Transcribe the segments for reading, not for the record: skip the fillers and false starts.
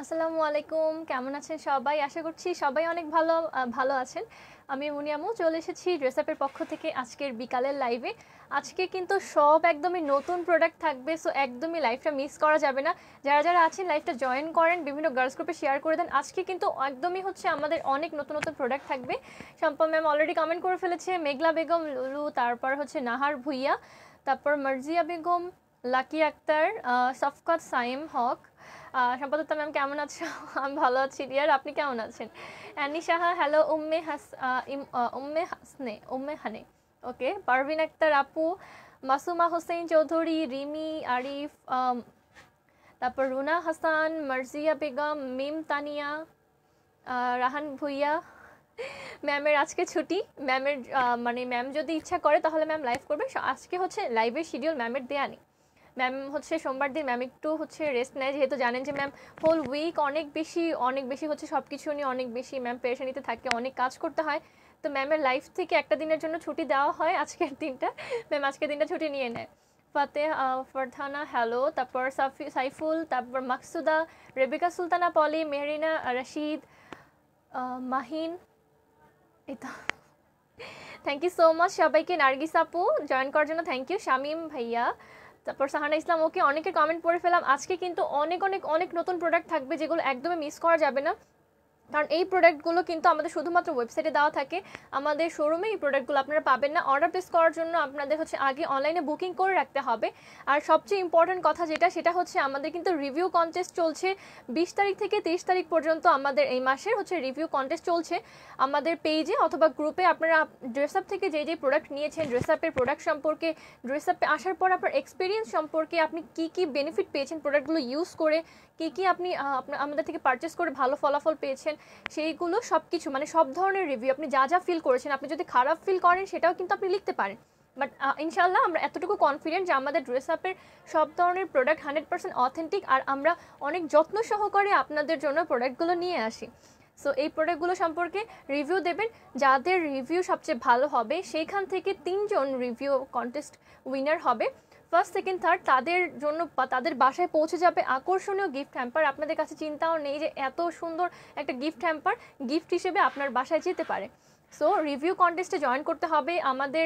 আসসালামু আলাইকুম, কেমন আছেন সবাই? আশা করছি সবাই অনেক ভালো আছেন। আমি মুনিয়ামু চলে এসেছি ড্রেস আপের পক্ষ থেকে আজকের বিকালের লাইভে। আজকে কিন্তু সব একদমই নতুন প্রোডাক্ট থাকবে, সো একদমই লাইভটা মিস করা যাবে না। যারা আছেন লাইভটা জয়েন করেন, বিভিন্ন গার্লস গ্রুপে শেয়ার করে দেন। আজকে কিন্তু একদমই হচ্ছে আমাদের অনেক নতুন নতুন প্রোডাক্ট থাকবে। শম্পা ম্যাম অলরেডি কমেন্ট করে ফেলেছে, মেঘলা বেগম, লুলু, তারপর হচ্ছে নাহার ভুইয়া, তারপর মার্জিয়া বেগম, লাকি আক্তার, সফকাত সাইম হক, সম্পাদক ম্যাম কেমন আছো? আমি ভালো আছি ডিয়ার, আপনি কেমন আছেন? অ্যানি সাহা হ্যালো, উম্মে হানে, ওকে, পারভিন আক্তার আপু, মাসুমা হোসেন চৌধুরী, রিমি, আরিফ, তারপর রুনা হাসান, মার্জিয়া বেগম, মিম তানিয়া, রাহান ভুইয়া। ম্যামের আজকে ছুটি, ম্যামের মানে ম্যাম যদি ইচ্ছা করে তাহলে ম্যাম লাইভ করবে। আজকে হচ্ছে লাইভের শিডিউল ম্যামের দেয়া নেই। ম্যাম হচ্ছে সোমবার দিন ম্যাম একটু হচ্ছে রেস্ট নেয়, যেহেতু জানেন যে ম্যাম হোল উইক অনেক বেশি হচ্ছে সব কিছু নিয়ে অনেক বেশি ম্যাম পেরেশানিতে থাকে, অনেক কাজ করতে হয়। তো ম্যামের লাইফ থেকে একটা দিনের জন্য ছুটি দেওয়া হয় আজকের দিনটা, ম্যাম আজকের দিনটা ছুটি নিয়ে নেয়। ফাতেহ ফারহানা হ্যালো, তারপর সাইফুল, তারপর মাকসুদা, রেবিকা সুলতানা পলি, মেহরিনা রশিদ, মাহিন, এটা থ্যাংক ইউ সো মাচ সবাইকে। নার্গিস আপু জয়েন করার জন্য থ্যাংক ইউ। শামীম ভাইয়া, তারপর সাহানা ইসলাম, ওকে, অনেকের কমেন্ট পড়ে ফেলাম। আজকে কিন্তু অনেক অনেক অনেক নতুন প্রোডাক্ট থাকবে যেগুলো একদমই মিস করা যাবে না, কারণ এই প্রোডাক্টগুলো কিন্তু আমাদের শুধুমাত্র ওয়েবসাইটে দেওয়া থাকে, আমাদের শোরুমে এই প্রোডাক্টগুলো আপনারা পাবেন না। অর্ডার প্লেস করার জন্য আপনাদের হচ্ছে আগে অনলাইনে বুকিং করে রাখতে হবে। আর সবচেয়ে ইম্পর্টেন্ট কথা সেটা হচ্ছে আমাদের কিন্তু রিভিউ কন্টেস্ট চলছে 20 তারিখ থেকে 30 তারিখ পর্যন্ত। আমাদের এই মাসের হচ্ছে রিভিউ কন্টেস্ট চলছে আমাদের পেজে অথবা গ্রুপে। আপনারা ড্রেস আপ থেকে যে প্রোডাক্ট নিয়েছেন, ড্রেস আপের প্রোডাক্ট সম্পর্কে, ড্রেস আপে আসার পর আপনার এক্সপিরিয়েন্স সম্পর্কে, আপনি কি বেনিফিট পেয়েছেন প্রোডাক্টগুলো ইউজ করে, কি আপনি আমাদের থেকে পারচেস করে ভালো ফলাফল পেয়েছেন, সেইগুলো সব কিছু, মানে সব ধরনের রিভিউ, আপনি যা ফিল করেছেন, আপনি যদি খারাপ ফিল করেন সেটাও কিন্তু আপনি লিখতে পারেন। বাট ইনশাল্লাহ আমরা এতটুকু কনফিডেন্ট যে আমাদের ড্রেস আপের সব ধরনের প্রোডাক্ট 100% অথেন্টিক, আর আমরা অনেক যত্ন সহকারে আপনাদের জন্য প্রোডাক্টগুলো নিয়ে আসি। সো এই প্রোডাক্টগুলো সম্পর্কে রিভিউ দেবেন, যাদের রিভিউ সবচেয়ে ভালো হবে সেইখান থেকে 3 জন রিভিউ কন্টেস্ট উইনার হবে। ফার্স্ট, সেকেন্ড, থার্ড, তাদের জন্য বা তাদের বাসায় পৌঁছে যাবে আকর্ষণীয় গিফট হ্যাম্পার। আপনাদের কাছে চিন্তাও নেই যে এত সুন্দর একটা গিফট হ্যাম্পার গিফট হিসেবে আপনার বাসায় যেতে পারে। সো রিভিউ কন্টেস্টে জয়েন করতে হবে। আমাদের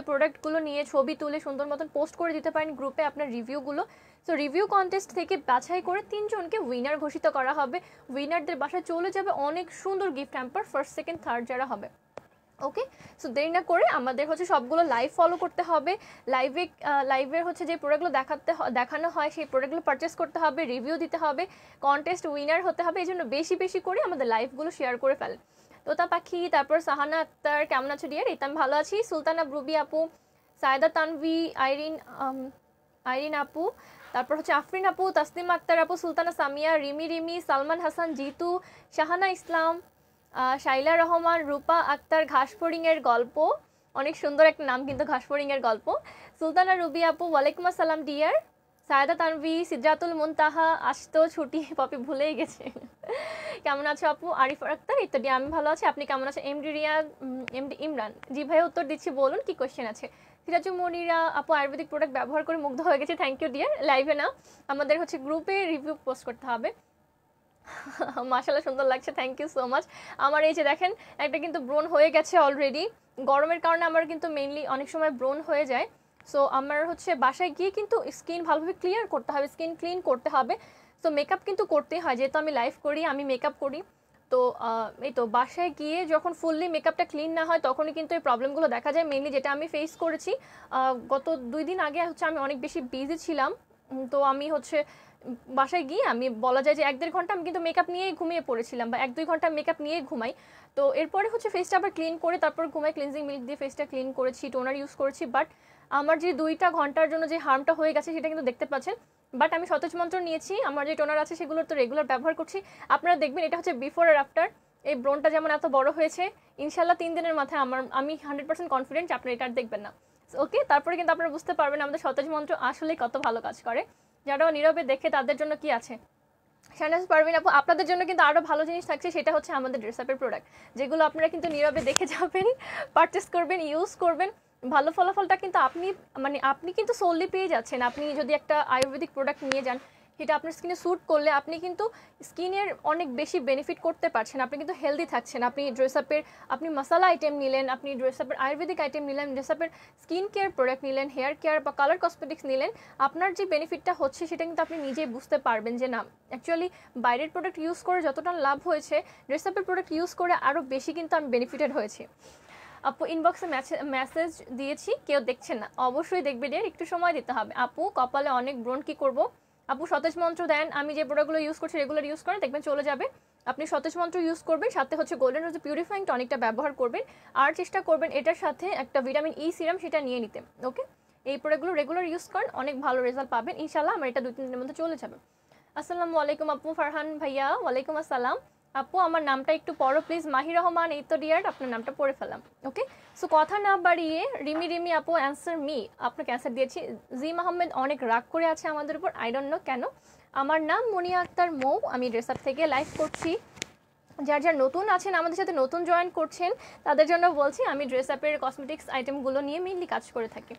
প্রোডাক্টগুলো নিয়ে ছবি তুলে সুন্দর মতন পোস্ট করে দিতে পারেন গ্রুপে আপনার রিভিউগুলো। সো রিভিউ কন্টেস্ট থেকে বাছাই করে 3 জনকে উইনার ঘোষিত করা হবে। উইনারদের বাসায় চলে যাবে অনেক সুন্দর gift hamper, first, second, third যারা হবে। ওকে, সো দেরি না করে আমাদের হচ্ছে সবগুলো লাইভ ফলো করতে হবে। লাইভের হচ্ছে যে প্রোডাক্টগুলো দেখানো হয় সেই প্রোডাক্টগুলো পারচেস করতে হবে, রিভিউ দিতে হবে, কন্টেস্ট উইনার হতে হবে। এই জন্য বেশি করে আমাদের লাইভগুলো শেয়ার করে ফেলেন। তোতা পাখি, তারপর সাহানা আক্তার, কেমন আছো ডিয়ার? এই তো আমি ভালো আছি। সুলতানা ব্রুবি আপু, সায়দা তানভি, আইরিন আপু, তারপর হচ্ছে আফরিন আপু, তাসনিম আক্তার আপু, সুলতানা সামিয়া, রিমি, সালমান হাসান, জিতু, শাহানা ইসলাম, শাইলা রহমান, রূপা আক্তার, ঘাসফড়িংয়ের গল্প, অনেক সুন্দর একটা নাম কিন্তু, ঘাসফড়িংয়ের গল্প, সুলতানা রুবি আপু, ওয়ালাইকুম আসসালাম ডিয়ার, সায়দা তানভি, সিদ্রাতুল মুনতাহা, আসতো ছুটি, পপি ভুলেই গেছে। কেমন আছো আপু? আরিফ আক্তার, ইত্যাদি, আমি ভালো আছি, আপনি কেমন আছেন? এমডি ইমরান, জি ভাই উত্তর দিচ্ছি, বলুন কি কোয়েশ্চেন আছে? সিরাজু মনিরা আপু, আয়ুর্বেদিক প্রোডাক্ট ব্যবহার করে মুগ্ধ হয়ে গেছে, থ্যাংক ইউ ডিয়ার। লাইভে না, আমাদের হচ্ছে গ্রুপে রিভিউ পোস্ট করতে হবে। মাশাআল্লাহ সুন্দর লাগছে, থ্যাংক ইউ সো মাচ। আমার এই যে দেখেন একটা কিন্তু ব্রোন হয়ে গেছে অলরেডি, গরমের কারণে আমার কিন্তু মেইনলি অনেক সময় ব্রোন হয়ে যায়। সো আমার হচ্ছে বাসায় গিয়ে কিন্তু স্কিন ভালোভাবে ক্লিয়ার করতে হবে, স্কিন ক্লিন করতে হবে। সো মেকআপ কিন্তু করতেই হয়, যেহেতু আমি লাইভ করি, আমি মেকআপ করি। তো এই তো বাসায় গিয়ে যখন ফুললি মেকআপটা ক্লিন না হয় তখনই কিন্তু এই প্রবলেমগুলো দেখা যায়। মেইনলি যেটা আমি ফেস করেছি গত 2 দিন আগে হচ্ছে, আমি অনেক বেশি বিজি ছিলাম। তো আমি হচ্ছে বাসায় গিয়ে আমি বলা যায় যে 1-1.5 ঘন্টা আমি কিন্তু মেকআপ নিয়েই ঘুমিয়ে পড়েছিলাম, বা 1-2 ঘন্টা মেকআপ নিয়েই ঘুমাই। তো এরপরে হচ্ছে ফেসটা আবার ক্লিন করে তারপর ঘুমাই, ক্লিনজিং মিল্ক দিয়ে ফেসটা ক্লিন করেছি, টোনার ইউজ করেছি। বাট আমার যে 2টা ঘন্টার জন্য যে হার্মটা হয়ে গেছে সেটা কিন্তু দেখতে পাচ্ছেন। বাট আমি সতেজ মন্ত্র নিয়েছি, আমার যে টোনার আছে সেগুলোর তো রেগুলার ব্যবহার করছি। আপনারা দেখবেন এটা হচ্ছে বিফোর আর আফটার। এই ব্রনটা যেমন এত বড় হয়েছে, ইনশাল্লাহ 3 দিনের মাথায় আমি 100% কনফিডেন্ট যে আপনারা এটা দেখবেন না। ওকে, তারপরে কিন্তু আপনারা বুঝতে পারবেন আমাদের সতেজ মন্ত্র আসলে কত ভালো কাজ করে। যারা নীরবে দেখে তাদের জন্য কি আছে। শাহনাজ পারভিন আপু, আপনাদের জন্য কিন্তু আরও ভালো জিনিস থাকছে, সেটা হচ্ছে আমাদের ড্রেস আপের প্রোডাক্ট, যেগুলো আপনারা কিন্তু নীরবে দেখে যাবেন, পারচেস করবেন, ইউজ করবেন। ভালো ফলাফলটা কিন্তু আপনি কিন্তু সোললি পেয়ে যাচ্ছেন। আপনি যদি একটা আয়ুর্বেদিক প্রোডাক্ট নিয়ে যান, এটা আপনার স্কিনে স্যুট করলে আপনি কিন্তু স্কিনের অনেক বেশি বেনিফিট করতে পারছেন, আপনি কিন্তু হেলদি থাকছেন। আপনি ড্রেস আপের আপনি মশলা আইটেম নিলেন, আপনি ড্রেস আপের আয়ুর্বেদিক আইটেম নিলেন, ড্রেস আপের স্কিন কেয়ার প্রোডাক্ট নিলেন, হেয়ার কেয়ার বা কালার কসমেটিক্স নিলেন, আপনার যে বেনিফিটটা হচ্ছে সেটা কিন্তু আপনি নিজেই বুঝতে পারবেন যে না অ্যাকচুয়ালি বাইরের প্রোডাক্ট ইউজ করে যতটা লাভ হয়েছে ড্রেস আপের প্রোডাক্ট ইউজ করে আরও বেশি কিন্তু আমি বেনিফিটেড হয়েছি। আপু ইনবক্সে মেসেজ দিয়েছি, কেউ দেখছেন না, অবশ্যই দেখবে ডিয়ার, একটু সময় দিতে হবে। আপু কপালে অনেক ব্রণ, কি করব? আপু সতেজ মন্ত্র দেন, আমি যে প্রোডাক্টগুলো ইউজ করছি রেগুলার ইউজ করেন, দেখবেন চলে যাবে। আপনি সতেজ মন্ত্র ইউজ করবেন, সাথে হচ্ছে গোল্ডেন রোজ পিউরিফাইং টনিকটা ব্যবহার করবেন, আর চেষ্টা করবেন এটার সাথে একটা ভিটামিন ই সিরাম সেটা নিয়ে নিতে। ওকে, এই প্রোডাক্টগুলো রেগুলার ইউজ করেন, অনেক ভালো রেজাল্ট পাবেন ইনশাল্লাহ। আমার এটা 2-3 দিনের মধ্যে চলে যাবে। আসসালামু আলাইকুম আপু। ফারহান ভাইয়া ওয়ালাইকুম আসসালাম। আপু আমার নামটা একটু পড়ো প্লিজ। মাহির রহমান, এই তো ডিয়ার আপনার নামটা পড়ে ফেলাম। ওকে, সো কথা না বাড়িয়ে রিমি আপু অ্যান্সার মি, আপনাকে অ্যান্সার দিয়েছি। জিম আহমেদ অনেক রাগ করে আছে আমাদের উপর, আই ডোন্ট নো কেন। আমার নাম মুনিয়া আক্তার মৌ, আমি ড্রেস আপ থেকে লাইভ করছি। যার যার নতুন আছেন আমাদের সাথে নতুন জয়েন করছেন তাদের জন্য বলছি, আমি ড্রেস আপের কসমেটিক্স আইটেমগুলো নিয়ে মেইনলি কাজ করে থাকি।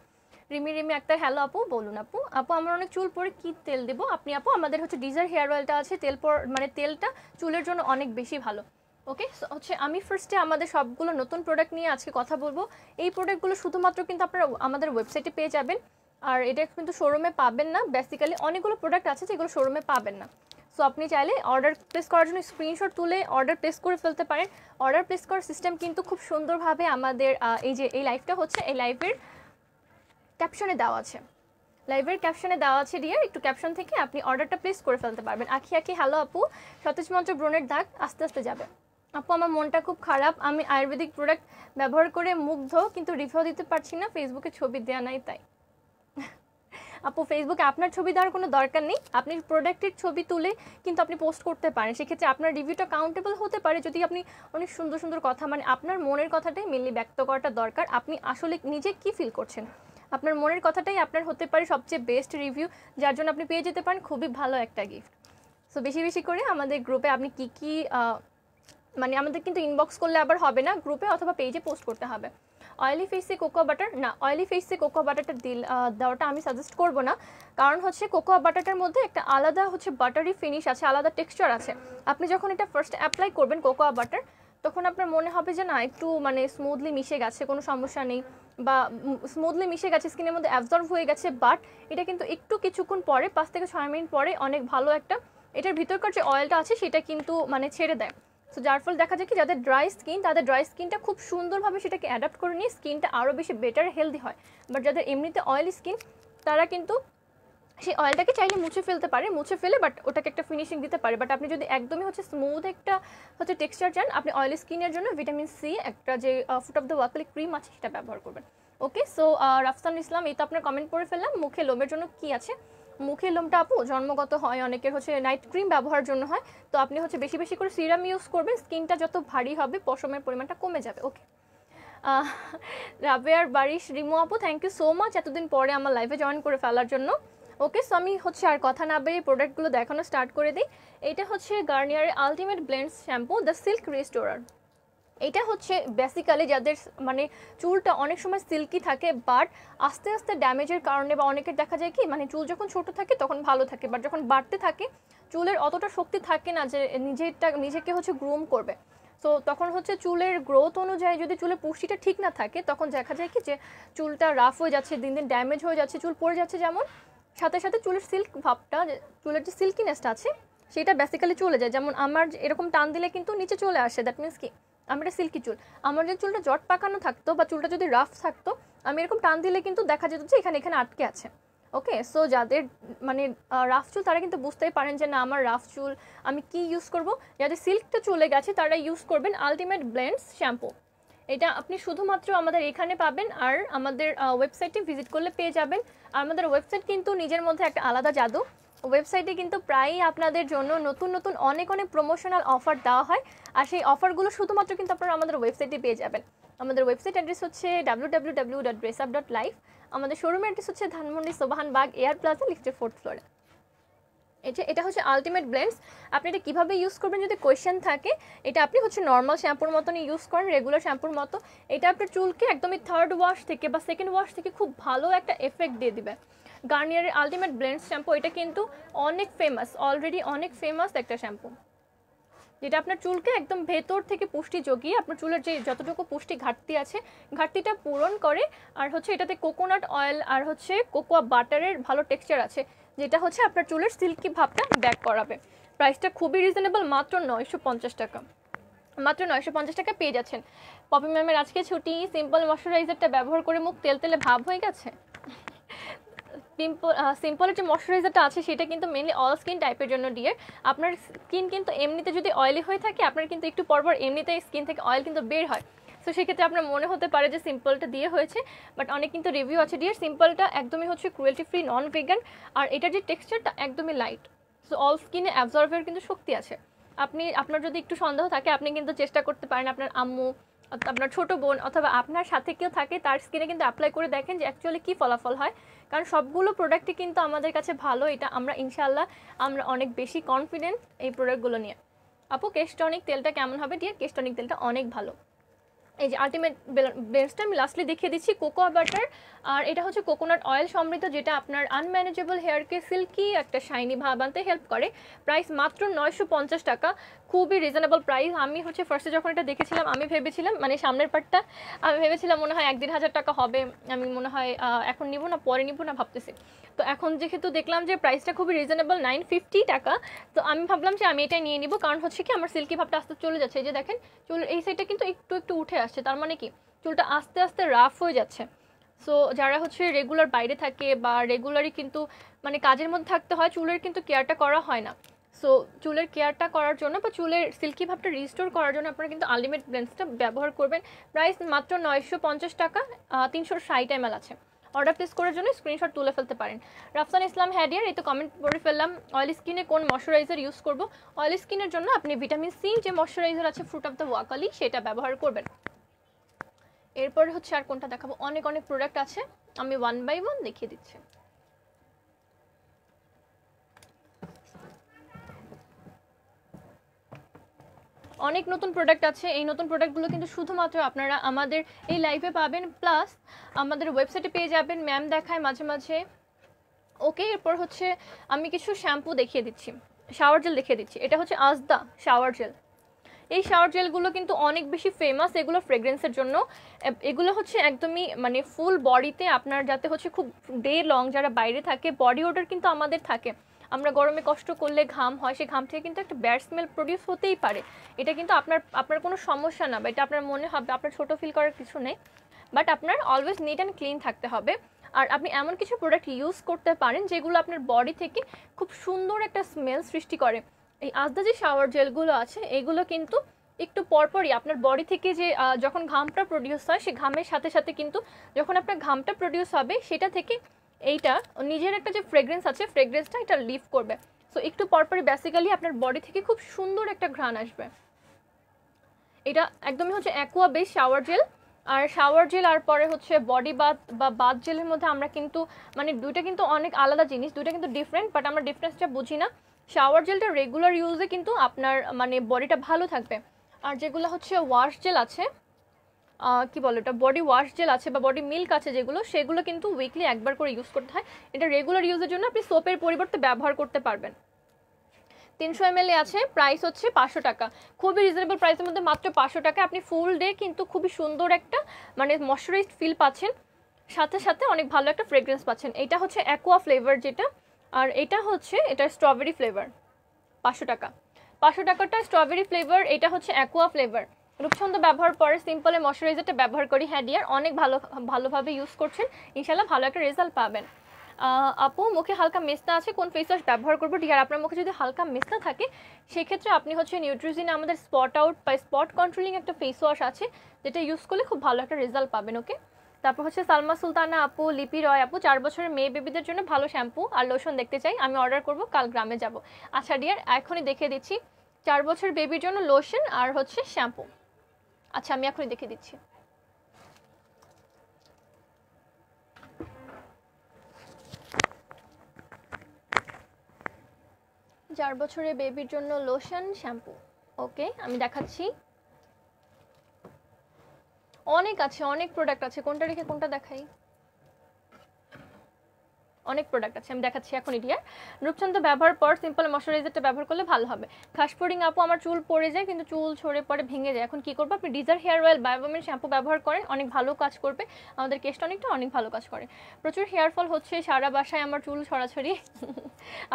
রিমি আক্তার, হ্যালো আপু, বলুন আপু। আপু আমার অনেক চুল পরে কি তেল দেবো? আপনি আপু আমাদের হচ্ছে ডিজার হেয়ার অয়েলটা আছে, তেল মানে তেলটা চুলের জন্য অনেক বেশি ভালো। ওকে, হচ্ছে আমি ফার্স্টে আমাদের সবগুলো নতুন প্রোডাক্ট নিয়ে আজকে কথা বলবো। এই প্রোডাক্টগুলো শুধুমাত্র কিন্তু আপনারা আমাদের ওয়েবসাইটে পেয়ে যাবেন, আর এটা কিন্তু শোরুমে পাবেন না। বেসিক্যালি অনেকগুলো প্রোডাক্ট আছে যেগুলো শোরুমে পাবেন না। সো আপনি চাইলে অর্ডার প্লেস করার জন্য স্ক্রিনশট তুলে অর্ডার প্লেস করে ফেলতে পারেন। অর্ডার প্লেস করার সিস্টেম কিন্তু খুব সুন্দরভাবে আমাদের এই লাইভটা হচ্ছে এই লাইভের ক্যাপশনে দেওয়া আছে, লাইভের ক্যাপশনে দেওয়া আছে ডিয়ার, একটু ক্যাপশন থেকে আপনি অর্ডারটা প্লেস করে ফেলতে পারবেন। আখি হ্যালো আপু, সতেজ মন্ত্র ব্রণের দাগ আস্তে আস্তে যাবে। আপু আমার মনটা খুব খারাপ, আমি আয়ুর্বেদিক প্রোডাক্ট ব্যবহার করে মুগ্ধ, কিন্তু রিভিউ দিতে পারছি না, ফেসবুকে ছবি দেওয়া নাই তাই। আপু ফেসবুকে আপনার ছবি দেওয়ার কোনো দরকার নেই, আপনি প্রোডাক্টের ছবি তুলে কিন্তু আপনি পোস্ট করতে পারেন, সেক্ষেত্রে আপনার রিভিউটা কাউন্টেবল হতে পারে যদি আপনি অনেক সুন্দর সুন্দর কথা, মানে আপনার মনের কথাটাই মেনলি ব্যক্ত করাটা দরকার, আপনি আসলে নিজে কি ফিল করছেন আপনার মনের কথাটাই আপনার হতে পারে সবচেয়ে বেস্ট রিভিউ, যার জন্য আপনি পেয়ে যেতে পারেন খুবই ভালো একটা গিফট। সো বেশি বেশি করে আমাদের গ্রুপে আপনি কি মানে আমাদের কিন্তু ইনবক্স করলে আবার হবে না, গ্রুপে অথবা পেজে পোস্ট করতে হবে। অয়েলি ফেসে কোকো বাটার না, অয়েলি ফেসে কোকো বাটারটা দেওয়াটা আমি সাজেস্ট করব না, কারণ হচ্ছে কোকো বাটারটার মধ্যে একটা আলাদা হচ্ছে বাটারি ফিনিশ আছে, আলাদা টেক্সচার আছে। আপনি যখন এটা ফার্স্ট অ্যাপ্লাই করবেন কোকো বাটার, তখন আপনার মনে হবে যে না একটু মানে স্মুথলি মিশে গেছে, কোনো সমস্যা নেই, বা স্মুথলি মিশে গেছে, স্কিনের মধ্যে অ্যাবজর্ব হয়ে গেছে, বাট এটা কিন্তু একটু কিছুক্ষণ পরে 5 থেকে 6 মিনিট পরে অনেক ভালো একটা এটার ভিতরকার যে অয়েলটা আছে সেটা কিন্তু মানে ছেড়ে দেয়। সো যার ফলে দেখা যায় কি যাদের ড্রাই স্কিন তাদের ড্রাই স্কিনটা খুব সুন্দরভাবে সেটাকে অ্যাডাপ্ট করে নিয়ে স্কিনটা আরও বেশি বেটার হেলদি হয়। বাট যাদের এমনিতে অয়েলি স্কিন তারা কিন্তু সেই অয়েলটাকে চাইলে মুছে ফেলতে পারে, মুছে ফেলে বাট ওটাকে একটা ফিনিশিং দিতে পারে। বাট আপনি যদি একদমই হচ্ছে স্মুথ একটা হচ্ছে টেক্সচার চান, আপনি অয়েলি স্কিনের জন্য ভিটামিন সি একটা যে ফুট অফ দ্য ওয়াকলি ক্রিম আছে সেটা ব্যবহার করবেন। ওকে, সো রাফসান ইসলাম, এই তো আপনার কমেন্ট পড়ে ফেললাম। মুখে লোমের জন্য কি আছে? মুখের লোমটা আপু জন্মগত হয়, অনেকের হচ্ছে নাইট ক্রিম ব্যবহার জন্য হয়, তো আপনি হচ্ছে বেশি বেশি করে সিরাম ইউজ করবেন, স্কিনটা যত ভারী হবে পশমের পরিমাণটা কমে যাবে। ওকে, রাবেয়ার বারিশ রিমু আপু, থ্যাংক ইউ সো মাচ এতদিন পরে আমার লাইভে জয়েন করে ফেলার জন্য। ওকে, সো আমি হচ্ছে আর কথা না বেরিয়ে প্রোডাক্টগুলো দেখানো স্টার্ট করে দিই। এটা হচ্ছে গার্নিয়ারের ultimate blends shampoo the silk restorer. এটা হচ্ছে বেসিক্যালি যাদের মানে চুলটা অনেক সময় সিল্কি থাকে বাট আস্তে আস্তে ড্যামেজের কারণে, বা অনেকের দেখা যায় কি মানে চুল যখন ছোট থাকে তখন ভালো থাকে, বাট যখন বাড়তে থাকে চুলের অতটা শক্তি থাকে না যে নিজেকে হচ্ছে গ্রুম করবে। সো তখন হচ্ছে চুলের গ্রোথ অনুযায়ী যদি চুলের পুষ্টিটা ঠিক না থাকে তখন দেখা যায় কি যে চুলটা রাফ হয়ে যাচ্ছে, দিন দিন ড্যামেজ হয়ে যাচ্ছে, চুল পড়ে যাচ্ছে, যেমন সাথে সাথে চুলের সিল্ক ভাবটা, চুলের যে সিল্কিনেসটা আছে সেটা বেসিক্যালি চলে যায়। যেমন আমার এরকম টান দিলে কিন্তু নিচে চলে আসে, দ্যাট মিনস কি আমার সিল্কি চুল। আমার যে চুলটা জট পাকানো থাকতো বা চুলটা যদি রাফ থাকতো, আমি এরকম টান দিলে কিন্তু দেখা যেত যে এখানে আটকে আছে। ওকে, সো যাদের মানে রাফ চুল তারা কিন্তু বুঝতেই পারেন যে না আমার রাফ চুল, আমি কি ইউজ করব। যাদের সিল্কটা চলে গেছে তারা ইউজ করবেন আলটিমেট ব্লেন্ডস শ্যাম্পু। এটা আপনি শুধুমাত্র আমাদের এখানে পাবেন, আর আমাদের ওয়েবসাইটে ভিজিট করলে পেয়ে যাবেন। আর আমাদের ওয়েবসাইট কিন্তু নিজের মধ্যে একটা আলাদা জাদু। ওয়েবসাইটে কিন্তু প্রায়ই আপনাদের জন্য নতুন নতুন অনেক প্রমোশনাল অফার দেওয়া হয়, আর সেই অফারগুলো শুধুমাত্র কিন্তু আপনারা আমাদের ওয়েবসাইটে পেয়ে যাবেন। আমাদের ওয়েবসাইট অ্যাড্রেস হচ্ছে www.dressup.life। আমাদের শোরুম অ্যাড্রেস হচ্ছে ধানমন্ডি সোবাহান বাগ এয়ার প্লাজা লিফটের 4th ফ্লোরে। এটা হচ্ছে আলটিমেট ব্লেন্ডস। আপনি এটা কীভাবে ইউজ করবেন যদি কোয়েশ্চেন থাকে, এটা আপনি হচ্ছে নর্মাল শ্যাম্পুর মতনই ইউজ করেন, রেগুলার শ্যাম্পুর মতো। এটা আপনার চুলকে একদমই থার্ড ওয়াশ থেকে বা সেকেন্ড ওয়াশ থেকে খুব ভালো একটা এফেক্ট দিয়ে দিবে। গার্নিয়ারের আলটিমেট ব্লেন্ড শ্যাম্পু, এটা কিন্তু অনেক ফেমাস, অলরেডি অনেক ফেমাস একটা শ্যাম্পু, যেটা আপনার চুলকে একদম ভেতর থেকে পুষ্টি যোগিয়ে আপনার চুলের যে যতটুকু পুষ্টি ঘাটতি আছে ঘাটতিটা পূরণ করে। আর হচ্ছে এটাতে কোকোনাট অয়েল আর হচ্ছে কোকোয়া বাটারের ভালো টেক্সচার আছে, যেটা হচ্ছে আপনার চুলের সিল্কি ভাবটা ব্যাক করাবে। প্রাইসটা খুবই রিজনেবল, মাত্র 950 টাকা, মাত্র 950 টাকা পেয়ে যাচ্ছেন। পপি ম্যামের আজকে ছুটি, সিম্পল ময়শ্চারাইজারটা ব্যবহার করে মুখ তেল তেলে ভাব হয়ে গেছে। সিম্পলের যে ময়শ্চারাইজারটা আছে সেটা কিন্তু মেনলি অল স্কিন টাইপের জন্য ডিয়ার। আপনার স্কিন কিন্তু এমনিতে যদি অয়েলি হয়ে থাকে, আপনার কিন্তু একটু পরপর এমনিতে স্কিন থেকে অয়েল কিন্তু বের হয়, সো সেক্ষেত্রে আপনার মনে হতে পারে যে সিম্পলটা দিয়ে হয়েছে, বাট অনেক কিন্তু রিভিউ আছে ডিয়ার। সিম্পলটা একদমই হচ্ছে ক্রুয়েলটি ফ্রি, নন ভেগান, আর এটার যে টেক্সচারটা একদমই লাইট, সো অল স্কিনে অ্যাবজর্বের কিন্তু শক্তি আছে। আপনার যদি একটু সন্দেহ থাকে, আপনি কিন্তু চেষ্টা করতে পারেন আপনার আম্মু, আপনার ছোট বোন অথবা আপনার সাথে কেউ থাকে তার স্কিনে কিন্তু অ্যাপ্লাই করে দেখেন যে অ্যাকচুয়ালি কী ফলাফল হয়, কারণ সবগুলো প্রোডাক্টই কিন্তু আমাদের কাছে ভালো, এটা আমরা ইনশাল্লাহ আমরা অনেক বেশি কনফিডেন্ট এই প্রোডাক্টগুলো নিয়ে। আপু কেস্টনিক তেলটা কেমন হবে ডিয়ার? কেস্টনিক তেলটা অনেক ভালো। এই যে আলটিমেট বেস্টটা আমি লাস্টলি দেখিয়ে দিচ্ছি, কোকোয়া বাটার, আর এটা হচ্ছে কোকোনাট অয়েল সমৃদ্ধ, যেটা আপনার আনম্যানেজেবল হেয়ারকে সিল্কি একটা শাইনি ভাব আনতে হেল্প করে। প্রাইস মাত্র 950 টাকা, খুবই রিজনেবল প্রাইস। আমি হচ্ছে ফার্স্টে যখন এটা দেখেছিলাম আমি ভেবেছিলাম, মানে সামনের পার্টটা আমি ভেবেছিলাম মনে হয় 1-1.5 টাকা হবে, আমি মনে হয় এখন নিব না পরে নিব না ভাবতেছি। তো এখন যেহেতু দেখলাম যে প্রাইসটা খুবই রিজনেবল 950 টাকা, তো আমি ভাবলাম যে আমি এটাই নিয়ে নিব, কারণ হচ্ছে কি আমার সিল্কি ভাবটা আস্তে চলে যাচ্ছে। এই যে দেখেন চুল এই সাইডটা কিন্তু একটু একটু উঠে আসছে, তার মানে কি চুলটা আস্তে আস্তে রাফ হয়ে যাচ্ছে। সো যারা হচ্ছে রেগুলার বাইরে থাকে বা রেগুলারই কিন্তু মানে কাজের মধ্যে থাকতে হয়, চুলের কিন্তু কেয়ারটা করা হয় না, সো চুলের কেয়ারটা করার জন্য বা চুলের সিল্কি ভাবটা রিস্টোর করার জন্য আপনারা কিন্তু আলটিমেট ব্লেন্ডসটা ব্যবহার করবেন। প্রাইস মাত্র 950 টাকা, 360 ml আছে। অর্ডার প্লেস করার জন্য স্ক্রিনশট তুলে ফেলতে পারেন। রাফসান ইসলাম হ্যাডিয়ার, এই তো কমেন্ট করে ফেললাম। অয়েল স্কিনে কোন ময়শ্চারাইজার ইউজ করব? অয়েল স্কিনের জন্য আপনি ভিটামিন সি যে ময়শ্চারাইজার আছে ফ্রুট অফ দ্য ওয়াকালি, সেটা ব্যবহার করবেন। এরপর হচ্ছে আর কোনটা দেখাবো, অনেক অনেক প্রোডাক্ট আছে, আমি 1 বাই 1 দেখিয়ে দিচ্ছি। অনেক নতুন প্রোডাক্ট আছে, এই নতুন প্রোডাক্টগুলো কিন্তু শুধুমাত্র আপনারা আমাদের এই লাইভে পাবেন, প্লাস আমাদের ওয়েবসাইটে পেয়ে যাবেন, ম্যাম দেখায় মাঝে মাঝে। ওকে, এরপর হচ্ছে আমি কিছু শ্যাম্পু দেখিয়ে দিচ্ছি, শাওয়ার জেল দেখিয়ে দিচ্ছি। এটা হচ্ছে আজদা শাওয়ার জেল। এই শাওয়ার জেলগুলো কিন্তু অনেক বেশি ফেমাস, এগুলো ফ্রেগ্রেন্সের জন্য। এগুলো হচ্ছে একদমই মানে ফুল বডিতে আপনার, যাতে হচ্ছে খুব ডে লং যারা বাইরে থাকে, বডি ওডর কিন্তু আমাদের থাকে, আমরা গরমে কষ্ট করলে ঘাম হয়, সেই ঘাম থেকে কিন্তু একটা ব্যাড স্মেল প্রডিউস হতেই পারে। এটা কিন্তু আপনার কোনো সমস্যা না, বা এটা আপনার মনে হবে আপনার ছোটো ফিল করার কিছু নেই, বাট আপনার অলওয়েজ নিট অ্যান্ড ক্লিন থাকতে হবে। আর আপনি এমন কিছু প্রোডাক্ট ইউজ করতে পারেন যেগুলো আপনার বডি থেকে খুব সুন্দর একটা স্মেল সৃষ্টি করে। এই আজদা যে শাওয়ার জেলগুলো আছে এগুলো কিন্তু একটু পরপরই আপনার বডি থেকে যে যখন ঘামটা প্রডিউস হয়, সেই ঘামের সাথে সাথে কিন্তু যখন আপনার ঘামটা প্রডিউস হবে সেটা থেকে এইটা নিজের একটা যে ফ্রেগ্রেন্স আছে, ফ্রেগ্রেন্সটা এটা লিভ করবে। সো একটু পরপরই বেসিক্যালি আপনার বডি থেকে খুব সুন্দর একটা ঘ্রাণ আসবে। এটা একদমই হচ্ছে অ্যাকোয়া বেস শাওয়ার জেল। আর শাওয়ার জেল আর পরে হচ্ছে বডি বাথ বা বাথ জেলের মধ্যে আমরা কিন্তু মানে দুইটা কিন্তু অনেক আলাদা জিনিস, দুইটা কিন্তু ডিফারেন্ট, বাট আমরা ডিফারেন্সটা বুঝি না। শাওয়ার জেলটা রেগুলার ইউজে কিন্তু আপনার মানে বডিটা ভালো থাকবে, আর যেগুলো হচ্ছে ওয়াশ জেল আছে, কি বলে এটা, বডি ওয়াশ জেল আছে বা বডি মিল্ক আছে যেগুলো, সেগুলো কিন্তু উইকলি একবার করে ইউজ করতে হয়। এটা রেগুলার ইউজের জন্য আপনি সোপের পরিবর্তে ব্যবহার করতে পারবেন। 300 ml আছে, প্রাইস হচ্ছে 500 টাকা, খুবই রিজনেবল প্রাইসের মধ্যে মাত্র 500 টাকা আপনি ফুল ডে কিন্তু খুবই সুন্দর একটা মানে ময়শ্চারাইজড ফিল পাচ্ছেন, সাথে সাথে অনেক ভালো একটা ফ্রেগ্রেন্স পাচ্ছেন। এটা হচ্ছে অ্যাকোয়া ফ্লেভার যেটা, আর এটা হচ্ছে এটা স্ট্রবেরি ফ্লেভার। 500 টাকা, 500 টাকাটা স্ট্রবেরি ফ্লেভার, এটা হচ্ছে অ্যাকোয়া ফ্লেভার। রূপছন্দ ব্যবহার পরে সিম্পলের ময়শ্চারাইজারটা ব্যবহার করি, হ্যাঁ ডিয়ার অনেক ভালোভাবে ইউজ করছেন, ইনশাল্লাহ ভালো একটা রেজাল্ট পাবেন। আপু মুখে হালকা মেস্তা আছে, কোন ফেস ওয়াশ ব্যবহার করবো? ডিয়ার আপনার মুখে যদি হালকা মেস্তা থাকে সেক্ষেত্রে আপনি হচ্ছে নিউট্রিজিন আমাদের স্পট আউট বা স্পট কন্ট্রোলিং একটা ফেস ওয়াশ আছে, যেটা ইউজ করলে খুব ভালো একটা রেজাল্ট পাবেন। ওকে, তারপর হচ্ছে সালমা সুলতানা আপু, লিপি রয় আপু, 4 বছরের মেয়ে বেবিদের জন্য ভালো শ্যাম্পু আর লোশন দেখতে চাই, আমি অর্ডার করব, কাল গ্রামে যাব। আচ্ছা ডিয়ার এখনই দেখিয়ে দিচ্ছি 4 বছর বেবির জন্য লোশন আর হচ্ছে শ্যাম্পু। আচ্ছা আমি এখনই দেখে দিচ্ছি। চার বছরের বেবির জন্য লোশন শ্যাম্পু, ওকে আমি দেখাচ্ছি। অনেক আছে, অনেক প্রোডাক্ট আছে, কোনটা রেখে কোনটা দেখাই? অনেক প্রোডাক্ট আছে, আমি দেখাচ্ছি এখন ডিয়ার। রূপচন্দ্র ব্যবহার পর সিম্পল ময়শ্চারাইজারটা ব্যবহার করলে ভালো হবে। ঘাসফড়িং আপু আমার চুল পড়ে যায় কিন্তু চুল ঝরে পরে ভেঙে যায়, এখন কি করবো? আপনি ডিজার হেয়ার অয়েল বায়োভোমেন শ্যাম্পু ব্যবহার করেন, অনেক ভালো কাজ করবে, আমাদের কেশ টনিকটা অনেক ভালো কাজ করে। প্রচুর হেয়ার ফল হচ্ছে, সারা বাসায় আমার চুল ছড়াছড়ি।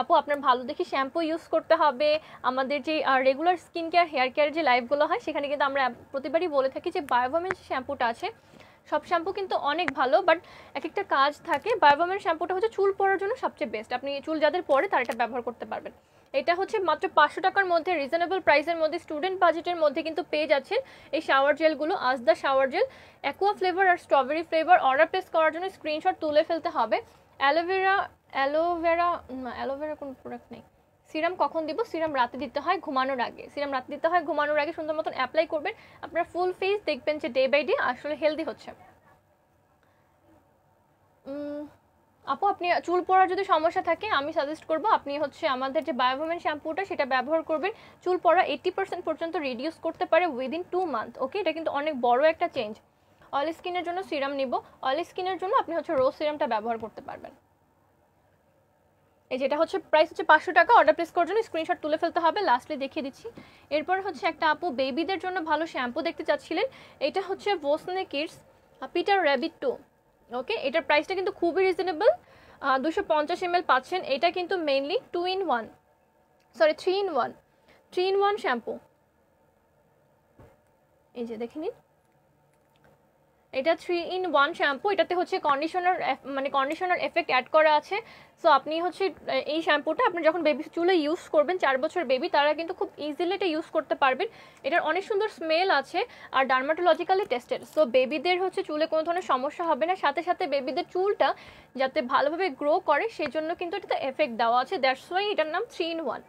আপু আপনার ভালো দেখি শ্যাম্পু ইউজ করতে হবে। আমাদের যে regular skin care hair care যে লাইভগুলো হয় সেখানে কিন্তু আমরা প্রতিবারই বলে থাকি যে বায়োভোমেন যে শ্যাম্পুটা আছে, সব শ্যাম্পু কিন্তু অনেক ভালো, বাট এক একটা কাজ থাকে। বায়োভোমেন শ্যাম্পুটা হচ্ছে চুল পড়ার জন্য সবচেয়ে বেস্ট, আপনি চুল যাদের পড়ে তারা এটা ব্যবহার করতে পারবেন। এটা হচ্ছে মাত্র 500 টাকার মধ্যে, রিজনেবল প্রাইসের মধ্যে, স্টুডেন্ট বাজেটের মধ্যে কিন্তু পেয়ে যাচ্ছেন এই শাওয়ার জেলগুলো। আজদা শাওয়ার জেল অ্যাকোয়া ফ্লেভার আর স্ট্রবেরি ফ্লেভার। অর্ডার প্লেস করার জন্য স্ক্রিনশট তুলে ফেলতে হবে। অ্যালোভেরা কোনো প্রোডাক্ট নেই। সিরাম কখন দিব? সিরাম রাতে দিতে হয় ঘুমানোর আগে, সিরাম রাতে দিতে হয় ঘুমানোর আগে, সুন্দর মতন অ্যাপ্লাই করবেন, আপনার ফুল ফেস দেখবেন যে ডে বাই ডে আসলে হেলদি হচ্ছে। আপু আপনি চুল পড়ার যদি সমস্যা থাকে আমি সাজেস্ট করবো আপনি হচ্ছে আমাদের যে বায়োভোমেন শ্যাম্পুটা সেটা ব্যবহার করবেন। চুল পড়া 80% পর্যন্ত রিডিউস করতে পারে উইদিন 2 মান্থ। ওকে, এটা কিন্তু অনেক বড় একটা চেঞ্জ। অয়েল স্কিনের জন্য সিরাম নিব, অয়েল স্কিনের জন্য আপনি হচ্ছে রোজ সিরামটা ব্যবহার করতে পারবেন। এই যেটা হচ্ছে প্রাইস হচ্ছে 500 টাকা। অর্ডার প্লেস করার জন্য স্ক্রিনশট তুলে ফেলতে হবে, লাস্টলি দেখিয়ে দিচ্ছি। এরপর হচ্ছে একটা আপু বেবিদের জন্য ভালো শ্যাম্পু দেখতে চাচ্ছিলেন, এটা হচ্ছে ভোসনে কিডস পিটার র্যাবিট 2। ওকে, এটার প্রাইসটা কিন্তু খুবই রিজনেবল, 250 ml পাচ্ছেন। এটা কিন্তু মেইনলি 3 in 1 শ্যাম্পু। এই যে দেখে নিন, এটা 3 in 1 শ্যাম্পু। এটাতে হচ্ছে কন্ডিশনার এফেক্ট অ্যাড করা আছে। সো আপনি হচ্ছে এই শ্যাম্পুটা আপনি যখন বেবি চুলে ইউজ করবেন, 4 বছর বেবি, তারা কিন্তু খুব ইজিলি এটা ইউজ করতে পারবেন। এটার অনেক সুন্দর স্মেল আছে আর ডার্মাটোলজিক্যালি টেস্টেড। সো বেবিদের হচ্ছে চুলে কোনো ধরনের সমস্যা হবে না, সাথে সাথে বেবিদের চুলটা যাতে ভালোভাবে গ্রো করে সেই জন্য কিন্তু এটাতে এফেক্ট দেওয়া আছে। দ্যাটস ওয়াই এটার নাম 3 in 1।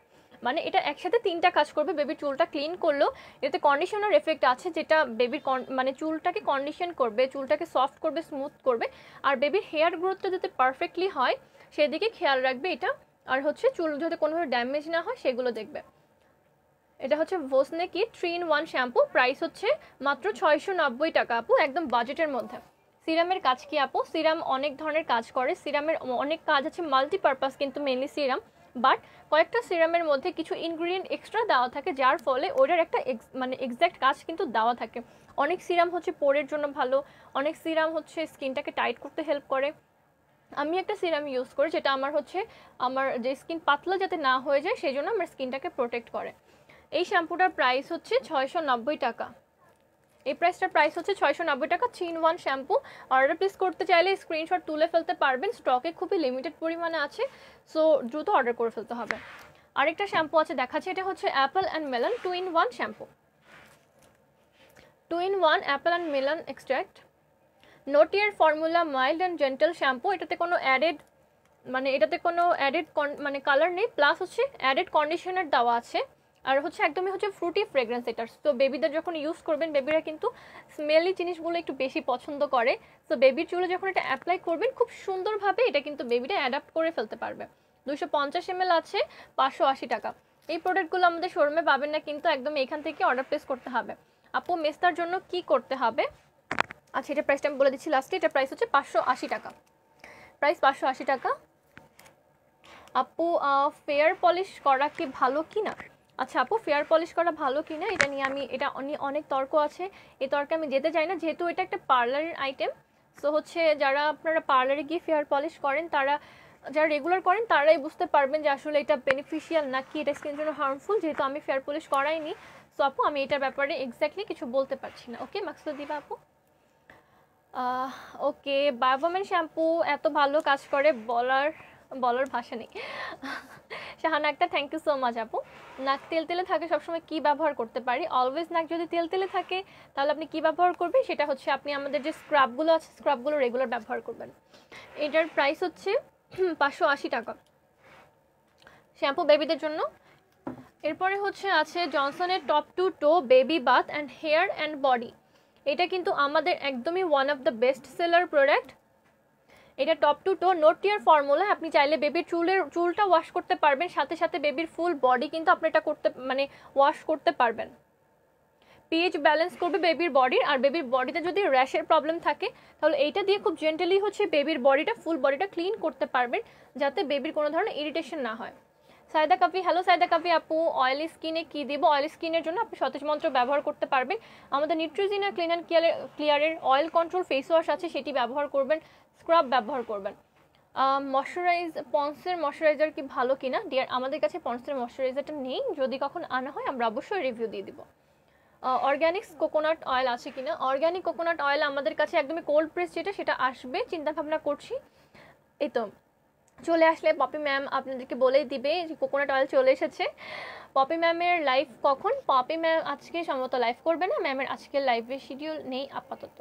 মানে এটা একসাথে 3টা কাজ করবে। বেবির চুলটা ক্লিন করলো, এতে কন্ডিশনার এফেক্ট আছে যেটা বেবির মানে চুলটাকে কন্ডিশন করবে, চুলটাকে সফট করবে, স্মুথ করবে, আর বেবির হেয়ার গ্রোথটা যাতে পারফেক্টলি হয় সেদিকে খেয়াল রাখবে এটা। আর হচ্ছে চুল যাতে কোনোভাবে ড্যামেজ না হয় সেগুলো দেখবে। এটা হচ্ছে ভোসনে কি 3 in 1 শ্যাম্পু, প্রাইস হচ্ছে মাত্র 690 টাকা আপু, একদম বাজেটের মধ্যে। সিরামের কাজ কি আপু? সিরাম অনেক ধরনের কাজ করে, সিরামের অনেক কাজ আছে, মাল্টিপারপাস কিন্তু মেনলি সিরাম। বাট কয়েকটা সিরামের মধ্যে কিছু ইনগ্রিডিয়েন্ট এক্সট্রা দেওয়া থাকে যার ফলে ওটার একটা এক্স্যাক্ট কাজ কিন্তু দেওয়া থাকে। অনেক সিরাম হচ্ছে পোরের জন্য ভালো, অনেক সিরাম হচ্ছে স্কিনটাকে টাইট করতে হেল্প করে। আমি একটা সিরাম ইউজ করি যেটা আমার যে স্কিন পাতলা যাতে না হয়ে যায় সেই জন্য আমার স্কিনটাকে প্রোটেক্ট করে। এই শ্যাম্পুটার প্রাইস হচ্ছে 690 টাকা। এই প্রাইস হচ্ছে 690 টাকা, 3 in 1 শ্যাম্পু। অর্ডার প্লেস করতে চাইলে স্ক্রিনশট তুলে ফেলতে পারবেন, স্টকে খুবই লিমিটেড পরিমাণে আছে, সো দ্রুত অর্ডার করে ফেলতে হবে। আরেকটা শ্যাম্পু আছে দেখাচ্ছি, এটা হচ্ছে apple and melon 2 in 1 shampoo. 2 in 1 apple and melon extract, no tear formula mild and gentle shampoo. এটাতে কোনো অ্যাডেড কালার নেই, প্লাস হচ্ছে অ্যাডেড কন্ডিশনার দেওয়া আছে, আর হচ্ছে একদমই হচ্ছে ফ্রুটি ফ্রেগ্রেন্স এটা। তো বেবিদের যখন ইউজ করবেন, বেবিরা কিন্তু স্মেলি জিনিসগুলো একটু বেশি পছন্দ করে। তো বেবির চুলে যখন এটা অ্যাপ্লাই করবেন খুব সুন্দরভাবে এটা কিন্তু বেবিটা অ্যাডাপ্ট করে ফেলতে পারবে। 250 ml আছে, 580 টাকা। এই প্রোডাক্টগুলো আমাদের শোরুমে পাবেন না, কিন্তু একদম এখান থেকে অর্ডার প্লেস করতে হবে। আপু মেস্তার জন্য কি করতে হবে? আচ্ছা, এটা প্রাইসটা আমি বলে দিচ্ছি লাস্টে। এটা প্রাইস হচ্ছে 580 টাকা, প্রাইস 580 টাকা। আপু ফেয়ার পলিশ করা কি ভালো কি না? আচ্ছা আপু, ফেয়ার পলিশ করা ভালো কি না এটা নিয়ে অনেক তর্ক আছে। এই তর্কে আমি যেতে চাই না, যেহেতু এটা একটা পার্লারের আইটেম। সো হচ্ছে যারা আপনারা পার্লারে গিয়ে ফেয়ার পলিশ করেন, যারা রেগুলার করেন তারাই বুঝতে পারবেন যে আসলে এটা বেনিফিশিয়াল নাকি এটা স্কিনের জন্য হার্মফুল। যেহেতু আমি ফেয়ার পলিশ করাইনি, সো আপু আমি এটার ব্যাপারে এক্স্যাক্টলি কিছু বলতে পারছি না। ওকে মাকসুদ দিবা আপু। ওকে, বায়োভোমেন শ্যাম্পু এত ভালো কাজ করে বলার ভাষা নেই। Shahana Akter, thank you so much আপু। নাক তেলতেলে থাকে সবসময় কি ব্যবহার করতে পারি? অলওয়েজ নাক যদি তেলতেলে থাকে তাহলে আপনি কি ব্যবহার করবেন? সেটা হচ্ছে আপনি আমাদের যে স্ক্রাবগুলো আছে স্ক্রাবগুলো রেগুলার ব্যবহার করবেন। এটার প্রাইস হচ্ছে 580 টাকা শ্যাম্পু বেবিদের জন্য। এরপরে হচ্ছে আছে জনসনের top to toe baby bath and hair and body. এটা কিন্তু আমাদের একদমই one of the best seller product. এটা top to toe no tear formula. আপনি চাইলে বেবির চুলটা ওয়াশ করতে পারবেন, সাথে সাথে বেবির ফুল বডি কিন্তু আপনি এটা ওয়াশ করতে পারবেন। পিএইচ ব্যালেন্স করবে বেবির বডির। আর বেবির বডিতে যদি র্যাশের প্রবলেম থাকে তাহলে এইটা দিয়ে খুব জেন্টালি হচ্ছে বেবির বডিটা, ফুল বডিটা ক্লিন করতে পারবেন, যাতে বেবির কোনো ধরনের ইরিটেশন না হয়। সাইদা কাপি, হ্যালো সাইদা কাপি আপু, অয়েলি স্কিনে কি দিব? অয়েলি স্কিনের জন্য আপনি সতেজ মন্ত্র ব্যবহার করতে পারবেন। আমাদের নিউট্রিজিনা ক্লিন অ্যান্ড ক্লিয়ারের অয়েল কন্ট্রোল ফেস ওয়াশ আছে, সেটি ব্যবহার করবেন। স্ক্রাব ব্যবহার করবেন। পন্সের ময়শ্চারাইজার কি ভালো কিনা? ডিয়ার, আমাদের কাছে পন্সের ময়শ্চারাইজারটা নেই, যদি কখন আনা হয় আমরা অবশ্যই রিভিউ দিয়ে দিব। অর্গ্যানিক্স কোকোনাট অয়েল আছে কিনা? অর্গ্যানিক কোকোনাট অয়েল আমাদের কাছে একদমই কোল্ড প্রেস যেটা, সেটা আসবে, চিন্তা ভাবনা করছি। এই তো চলে আসলে পপি ম্যাম আপনাদেরকে বলেই দিবে যে কোকোনাট অয়েল চলে এসেছে। পপি ম্যামের লাইভ কখন? পপি ম্যাম আজকে সম্ভবত লাইভ করবে না, ম্যামের আজকের লাইভের শিডিউল নেই আপাতত।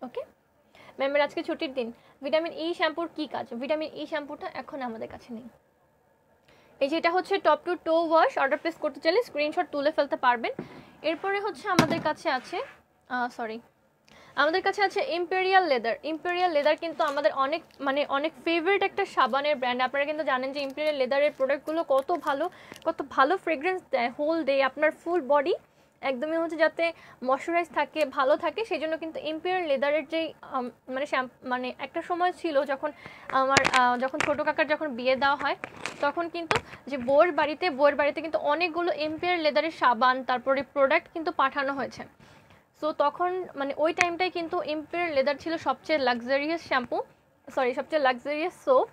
ওকে, ম্যামের আজকে ছুটির দিন। ভিটামিন ই শ্যাম্পুর কী কাজ? ভিটামিন ই শ্যাম্পুটা এখন আমাদের কাছে নেই। এই যে এটা হচ্ছে top to to wash, order place করতে চাইলে স্ক্রিনশট তুলে ফেলতে পারবেন। এরপরে হচ্ছে আমাদের কাছে আছে আমাদের কাছে আছে ইম্পেরিয়াল লেদার। ইম্পেরিয়াল লেদার কিন্তু আমাদের অনেক ফেভারিট একটা সাবানের ব্র্যান্ড। আপনারা কিন্তু জানেন যে ইম্পেরিয়াল লেদারের প্রোডাক্টগুলো কত ভালো ফ্রেগ্রেন্স দেয় হোল ডে, আপনার ফুল বডি একদমই হচ্ছে যাতে ময়শ্চারাইজ থাকে, ভালো থাকে। সেই জন্য কিন্তু ইম্পেরিয়াল লেদারের যেই একটা সময় ছিল যখন ছোটো কাকার যখন বিয়ে দেওয়া হয়, তখন কিন্তু যে বউয়ের বাড়িতে কিন্তু অনেকগুলো ইম্পেরিয়াল লেদারের সাবান তারপরে প্রোডাক্ট কিন্তু পাঠানো হয়েছে। সো তখন ওই টাইমটাই কিন্তু ইম্পেরিয়াল লেদার ছিল সবচেয়ে লাক্সারিয়াস সবচেয়ে লাক্সারিয়াস সোপ।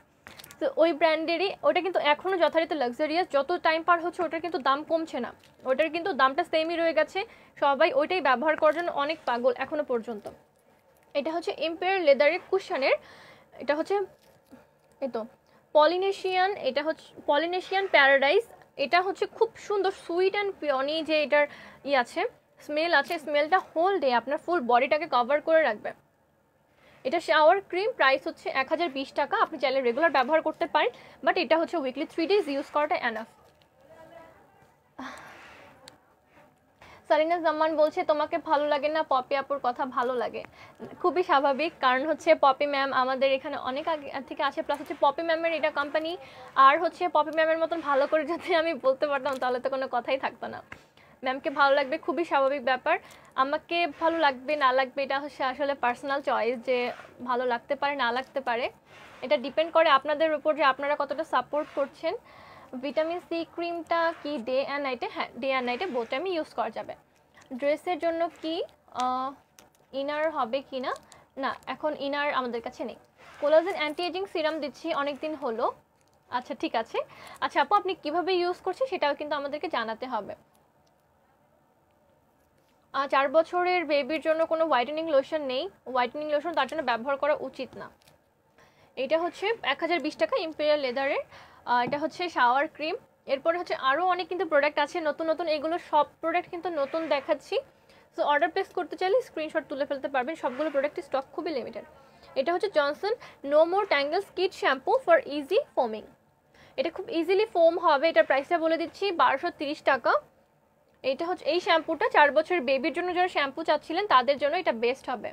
তো ওই ব্র্যান্ডেরই ওটা কিন্তু এখনও যথারীতি লাক্সারিয়াস, যত টাইম পার হচ্ছে ওটার কিন্তু দাম কমছে না, ওটার কিন্তু দামটা সেমই রয়ে গেছে। সবাই ওইটাই ব্যবহার করার জন্য অনেক পাগল এখনও পর্যন্ত। এটা হচ্ছে ইম্পেরিয়াল লেদারের কুশনের, এটা হচ্ছে পলিনেশিয়ান প্যারাডাইস। এটা হচ্ছে খুব সুন্দর সুইট অ্যান্ড পিওনি যে এটার স্মেল আছে, স্মেলটা হোল ডে আপনার ফুল বডিটাকে কভার করে রাখবে। এটা শাওয়ার ক্রিম, প্রাইস হচ্ছে 1020 টাকা। আপনি চাইলে রেগুলার ব্যবহার করতে পারেন, বাট এটা হচ্ছে উইকলি 3 ডেজ ইউজ করাটা এনাফ। সারিনা জামান বলছে তোমাকে ভালো লাগে না, পপি আপুর কথা ভালো লাগে। খুবই স্বাভাবিক, কারণ হচ্ছে পপি ম্যাম আমাদের এখানে অনেক আগে থেকে আছে, প্লাস হচ্ছে পপি ম্যামের এটা কোম্পানি। আর হচ্ছে পপি ম্যামের মতন ভালো করে যদি আমি বলতে পারতাম তাহলে তো কোনো কথাই থাকতো না। ম্যামকে ভালো লাগবে খুবই স্বাভাবিক ব্যাপার, আমাকে ভালো লাগবে না লাগবে এটা হচ্ছে আসলে পার্সোনাল চয়েস, যে ভালো লাগতে পারে না লাগতে পারে, এটা ডিপেন্ড করে আপনাদের উপর যে আপনারা কতটা সাপোর্ট করছেন। ভিটামিন সি ক্রিমটা কি ডে অ্যান্ড নাইটে? হ্যাঁ, ডে অ্যান্ড নাইটে বোথ টাইমে ইউজ করা যাবে। ড্রেসের জন্য কি ইনার হবে কি না? না, এখন ইনার আমাদের কাছে নেই। কোলাজেন অ্যান্টি এজিং সিরাম দিচ্ছি অনেক দিন হলো। আচ্ছা ঠিক আছে। আচ্ছা আপু, আপনি কীভাবে ইউজ করছেন সেটাও কিন্তু আমাদেরকে জানাতে হবে। 4 বছরের বেবির জন্য কোনো হোয়াইটেনিং লোশন নেই, হোয়াইটেনিং লোশন তার জন্য ব্যবহার করা উচিত না। এটা হচ্ছে 1020 টাকা ইম্পেরিয়াল লেদারের, এটা হচ্ছে শাওয়ার ক্রিম। এরপরে হচ্ছে আরও অনেক কিন্তু প্রোডাক্ট আছে নতুন, এগুলো সব প্রোডাক্ট কিন্তু নতুন দেখাচ্ছি। সো অর্ডার প্লেস করতে চাইলে স্ক্রিনশট তুলে ফেলতে পারবেন, সবগুলো প্রোডাক্টের স্টক খুবই লিমিটেড। এটা হচ্ছে Johnson no more tangles kid shampoo for easy foaming. এটা খুব ইজিলি ফোম হবে, এটার প্রাইসটা বলে দিচ্ছি 1230 টাকা। এটা হচ্ছে এই শ্যাম্পুটা 4 বছরের বেবির জন্য যারা শ্যাম্পু চাচ্ছিলেন তাদের জন্য এটা বেস্ট হবে।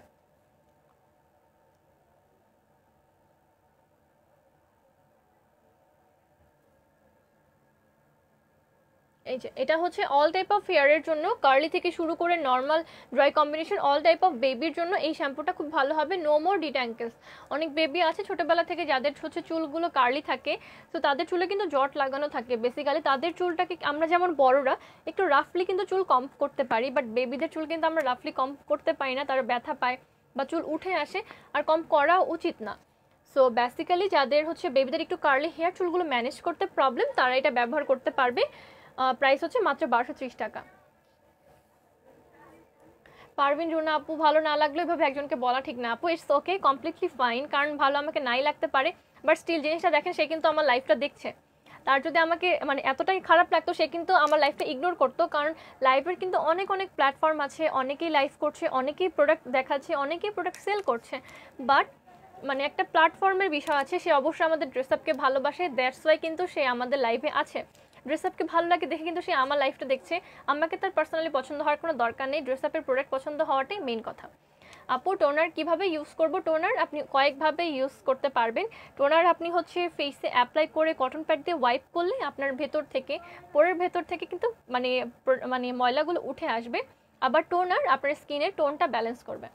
এই যে এটা হচ্ছে অল টাইপ অফ হেয়ারের জন্য, কার্লি থেকে শুরু করে normal dry combination, all type of বেবির জন্য এই শ্যাম্পুটা খুব ভালো হবে। No more detangles. অনেক বেবি আছে ছোটোবেলা থেকে যাদের হচ্ছে চুলগুলো কার্লি থাকে, তো তাদের চুলে কিন্তু জট লাগানো থাকে, বেসিক্যালি তাদের চুলটাকে আমরা যেমন বড়রা একটু রাফলি কিন্তু চুল কম করতে পারি, বাট বেবিদের চুল কিন্তু আমরা রাফলি কম করতে পারি না, তারা ব্যথা পায় বা চুল উঠে আসে, আর কম করা উচিত না। সো বেসিক্যালি যাদের হচ্ছে বেবিদের একটু কার্লি হেয়ার, চুলগুলো ম্যানেজ করতে প্রবলেম, তারা এটা ব্যবহার করতে পারবে। প্রাইস হচ্ছে মাত্র 1230 টাকা। পারভিন রুনা আপু, ভালো না লাগলে এভাবে একজনকে বলা ঠিক না আপু, ইটস ওকে, কমপ্লিটলি ফাইন, কারণ ভালো আমাকে নাই লাগতে পারে, বাট স্টিল জিনিসটা দেখেন সে কিন্তু আমার লাইফটা দেখছে, তার যদি আমাকে এতটাই খারাপ লাগতো সে কিন্তু আমার লাইফটা ইগনোর করতো, কারণ লাইফের কিন্তু অনেক প্ল্যাটফর্ম আছে, অনেকেই লাইফ করছে, অনেকেই প্রোডাক্ট দেখাচ্ছে, অনেকেই প্রোডাক্ট সেল করছে, বাট একটা প্ল্যাটফর্মের বিষয় আছে, সে অবশ্যই আমাদের ড্রেস আপকে ভালোবাসে, দ্যাটস ওয়াই কিন্তু সে আমাদের লাইফে আছে। ড্রেস আপকে ভালো লাগে দেখে কিন্তু সে আমার লাইফটা দেখছে, আমাকে তার পার্সোনালি পছন্দ হওয়ার কোনো দরকার নেই, ড্রেস আপের প্রোডাক্ট পছন্দ হওয়াটাই মেইন কথা। আপু টোনার কিভাবে ইউজ করব? টোনার আপনি কয়েকভাবে ইউজ করতে পারবেন। টোনার আপনি হচ্ছে ফেসে অ্যাপ্লাই করে কটন প্যাড দিয়ে ওয়াইপ করলে আপনার ভেতর থেকে পোরের ভেতর থেকে কিন্তু ময়লাগুলো উঠে আসবে, আবার টোনার আপনার স্কিনের টোনটা ব্যালেন্স করবে।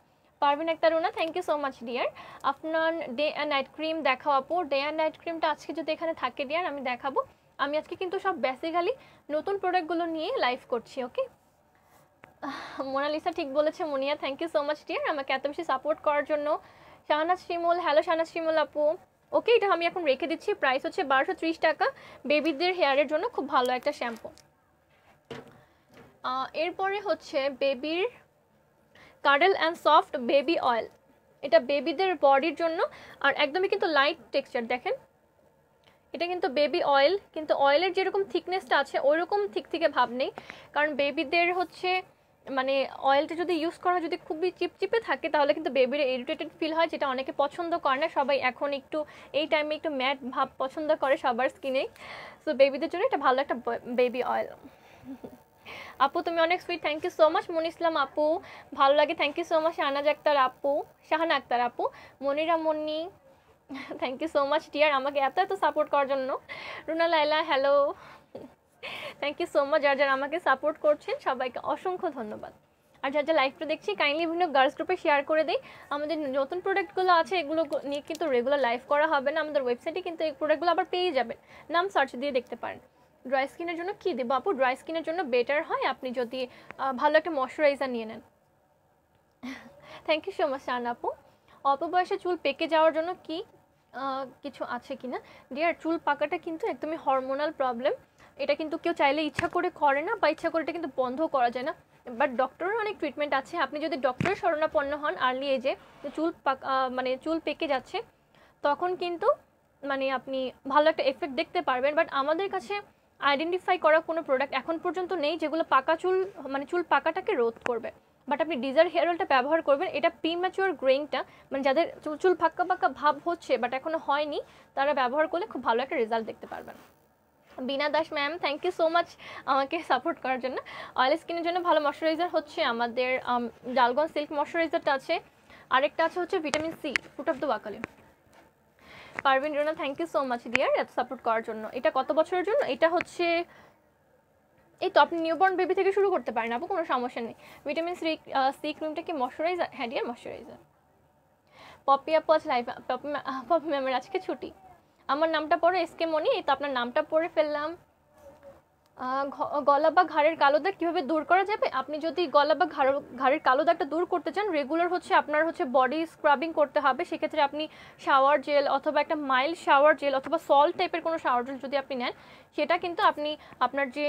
Parvin Akter Runa, thank you so much dear. আপনার ডে অ্যান্ড নাইট ক্রিম দেখাও আপু। ডে অ্যান্ড নাইট ক্রিমটা আজকে যদি এখানে থাকে ডিয়ার আমি দেখাবো। আমি আজকে কিন্তু সব বেসিক্যালি নতুন প্রোডাক্টগুলো নিয়ে লাইভ করছি, ওকে। মোনালিসা ঠিক বলেছে Munia, thank you so much dear আমাকে এত বেশি সাপোর্ট করার জন্য। শাহনাজ শিমুল, হ্যালো শাহনাজ শিমুল আপু। ওকে, এটা আমি এখন রেখে দিচ্ছি, প্রাইস হচ্ছে 1230 টাকা। বেবিদের হেয়ারের জন্য খুব ভালো একটা শ্যাম্পু। এরপরে হচ্ছে বেবির কার্ডেল অ্যান্ড সফট বেবি অয়েল। এটা বেবিদের বডির জন্য, আর একদমই কিন্তু লাইট টেক্সচার। দেখেন এটা কিন্তু বেবি অয়েল, কিন্তু অয়েলের যেরকম থিকনেসটা আছে ওইরকম ঠিক থেকে ভাব নেই, কারণ বেবিদের হচ্ছে মানে অয়েলটা যদি ইউজ করা যদি খুবই চিপচিপে থাকে তাহলে কিন্তু বেবির ইরিটেটেড ফিল হয়, যেটা অনেকে পছন্দ করে না। সবাই এখন একটু এই টাইমে একটু ম্যাট ভাব পছন্দ করে সবার স্কিনেই। সো বেবিদের জন্য এটা ভালো একটা বেবি অয়েল। আপু তুমি অনেক sweet, thank you so much. Moni Islam আপু, ভালো লাগে, thank you so much. Shahnaz Akter আপু, শাহানা আক্তার আপু, Monira Moni, thank you so much dear আমাকে এত এত সাপোর্ট করার জন্য। Runa Laila, hello, thank you so much. যারা যারা আমাকে সাপোর্ট করছেন সবাইকে অসংখ্য ধন্যবাদ। আর যারা যারা লাইভটা দেখছি কাইন্ডলি বিভিন্ন গার্লস গ্রুপে শেয়ার করে দিই। আমাদের নতুন প্রোডাক্টগুলো আছে, এগুলো নিয়ে কিন্তু রেগুলার লাইভ করা হবে না। আমাদের ওয়েবসাইটে কিন্তু এই প্রোডাক্টগুলো আবার পেয়ে যাবেন, নাম সার্চ দিয়ে দেখতে পারেন। ড্রাই স্কিনের জন্য কী দেবো আপু? ড্রাই স্কিনের জন্য বেটার হয় আপনি যদি ভালো একটা ময়শ্চারাইজার নিয়ে নেন। থ্যাংক ইউ সো মাচ শান আপু। অল্প বয়সে চুল পেকে যাওয়ার জন্য কি কিছু আছে কিনা? ডিয়ার, চুল পাকাটা কিন্তু একদমই হরমোনাল প্রবলেম। এটা কিন্তু কেউ চাইলে ইচ্ছা করে করে না, বা ইচ্ছা করে এটা কিন্তু বন্ধও করা যায় না। বাট ডক্টরের অনেক ট্রিটমেন্ট আছে। আপনি যদি ডক্টরের শরণাপন্ন হন আর্লি এজে, চুল মানে চুল পেকে যাচ্ছে, তখন কিন্তু মানে আপনি ভালো একটা এফেক্ট দেখতে পারবেন। বাট আমাদের কাছে আইডেন্টিফাই করা কোনো প্রোডাক্ট এখন পর্যন্ত নেই যেগুলো পাকা চুল মানে চুল পাকাটাকে রোধ করবে। বাট আপনি ডিজার হেয়ার অয়েলটা ব্যবহার করবেন, এটা প্রিম্যাচিওর গ্রেইংটা মানে যাদের চুল ফাঁকা ফাঁকা ভাব হচ্ছে বাট এখনো হয়নি, তারা ব্যবহার করলে খুব ভালো একটা রেজাল্ট দেখতে পারবেন। Bina Das ma'am, thank you so much আমাকে সাপোর্ট করার জন্য। অয়েল স্কিনের জন্য ভালো ময়শ্চারাইজার হচ্ছে আমাদের ডালগন সিল্ক ময়শ্চারাইজারটা আছে, আরেকটা আছে হচ্ছে vitamin C fruit of the ওয়াকালি। Parvin Rona, thank you so much dear এত সাপোর্ট করার জন্য। এটা কত বছরের জন্য? এটা হচ্ছে এই তো আপনি নিউবর্ন বেবি থেকে শুরু করতে পারেন আপু, কোনো সমস্যা নেই। ভিটামিন সি ক্রিমটা কি ময়শ্চারাইজার? হ্যাঁ ডিয়ার, ময়শ্চারাইজার। পপি আপু আজ লাইভ, পপি ম্যামের আজকে ছুটি। আমার নামটা পড়ে এসকে মনি, এই তো আপনার নামটা পড়ে ফেললাম। গলা বা ঘাড়ের কালো দাগ কীভাবে দূর করা যাবে? আপনি যদি গলা বা ঘাড়ের কালো দাগটা দূর করতে চান, রেগুলার হচ্ছে আপনার হচ্ছে বডি স্ক্রাবিং করতে হবে। সেক্ষেত্রে আপনি শাওয়ার জেল অথবা একটা মাইল্ড শাওয়ার জেল অথবা সল্ট টাইপের কোনো শাওয়ার জেল যদি আপনি নেন, সেটা কিন্তু আপনি আপনার যে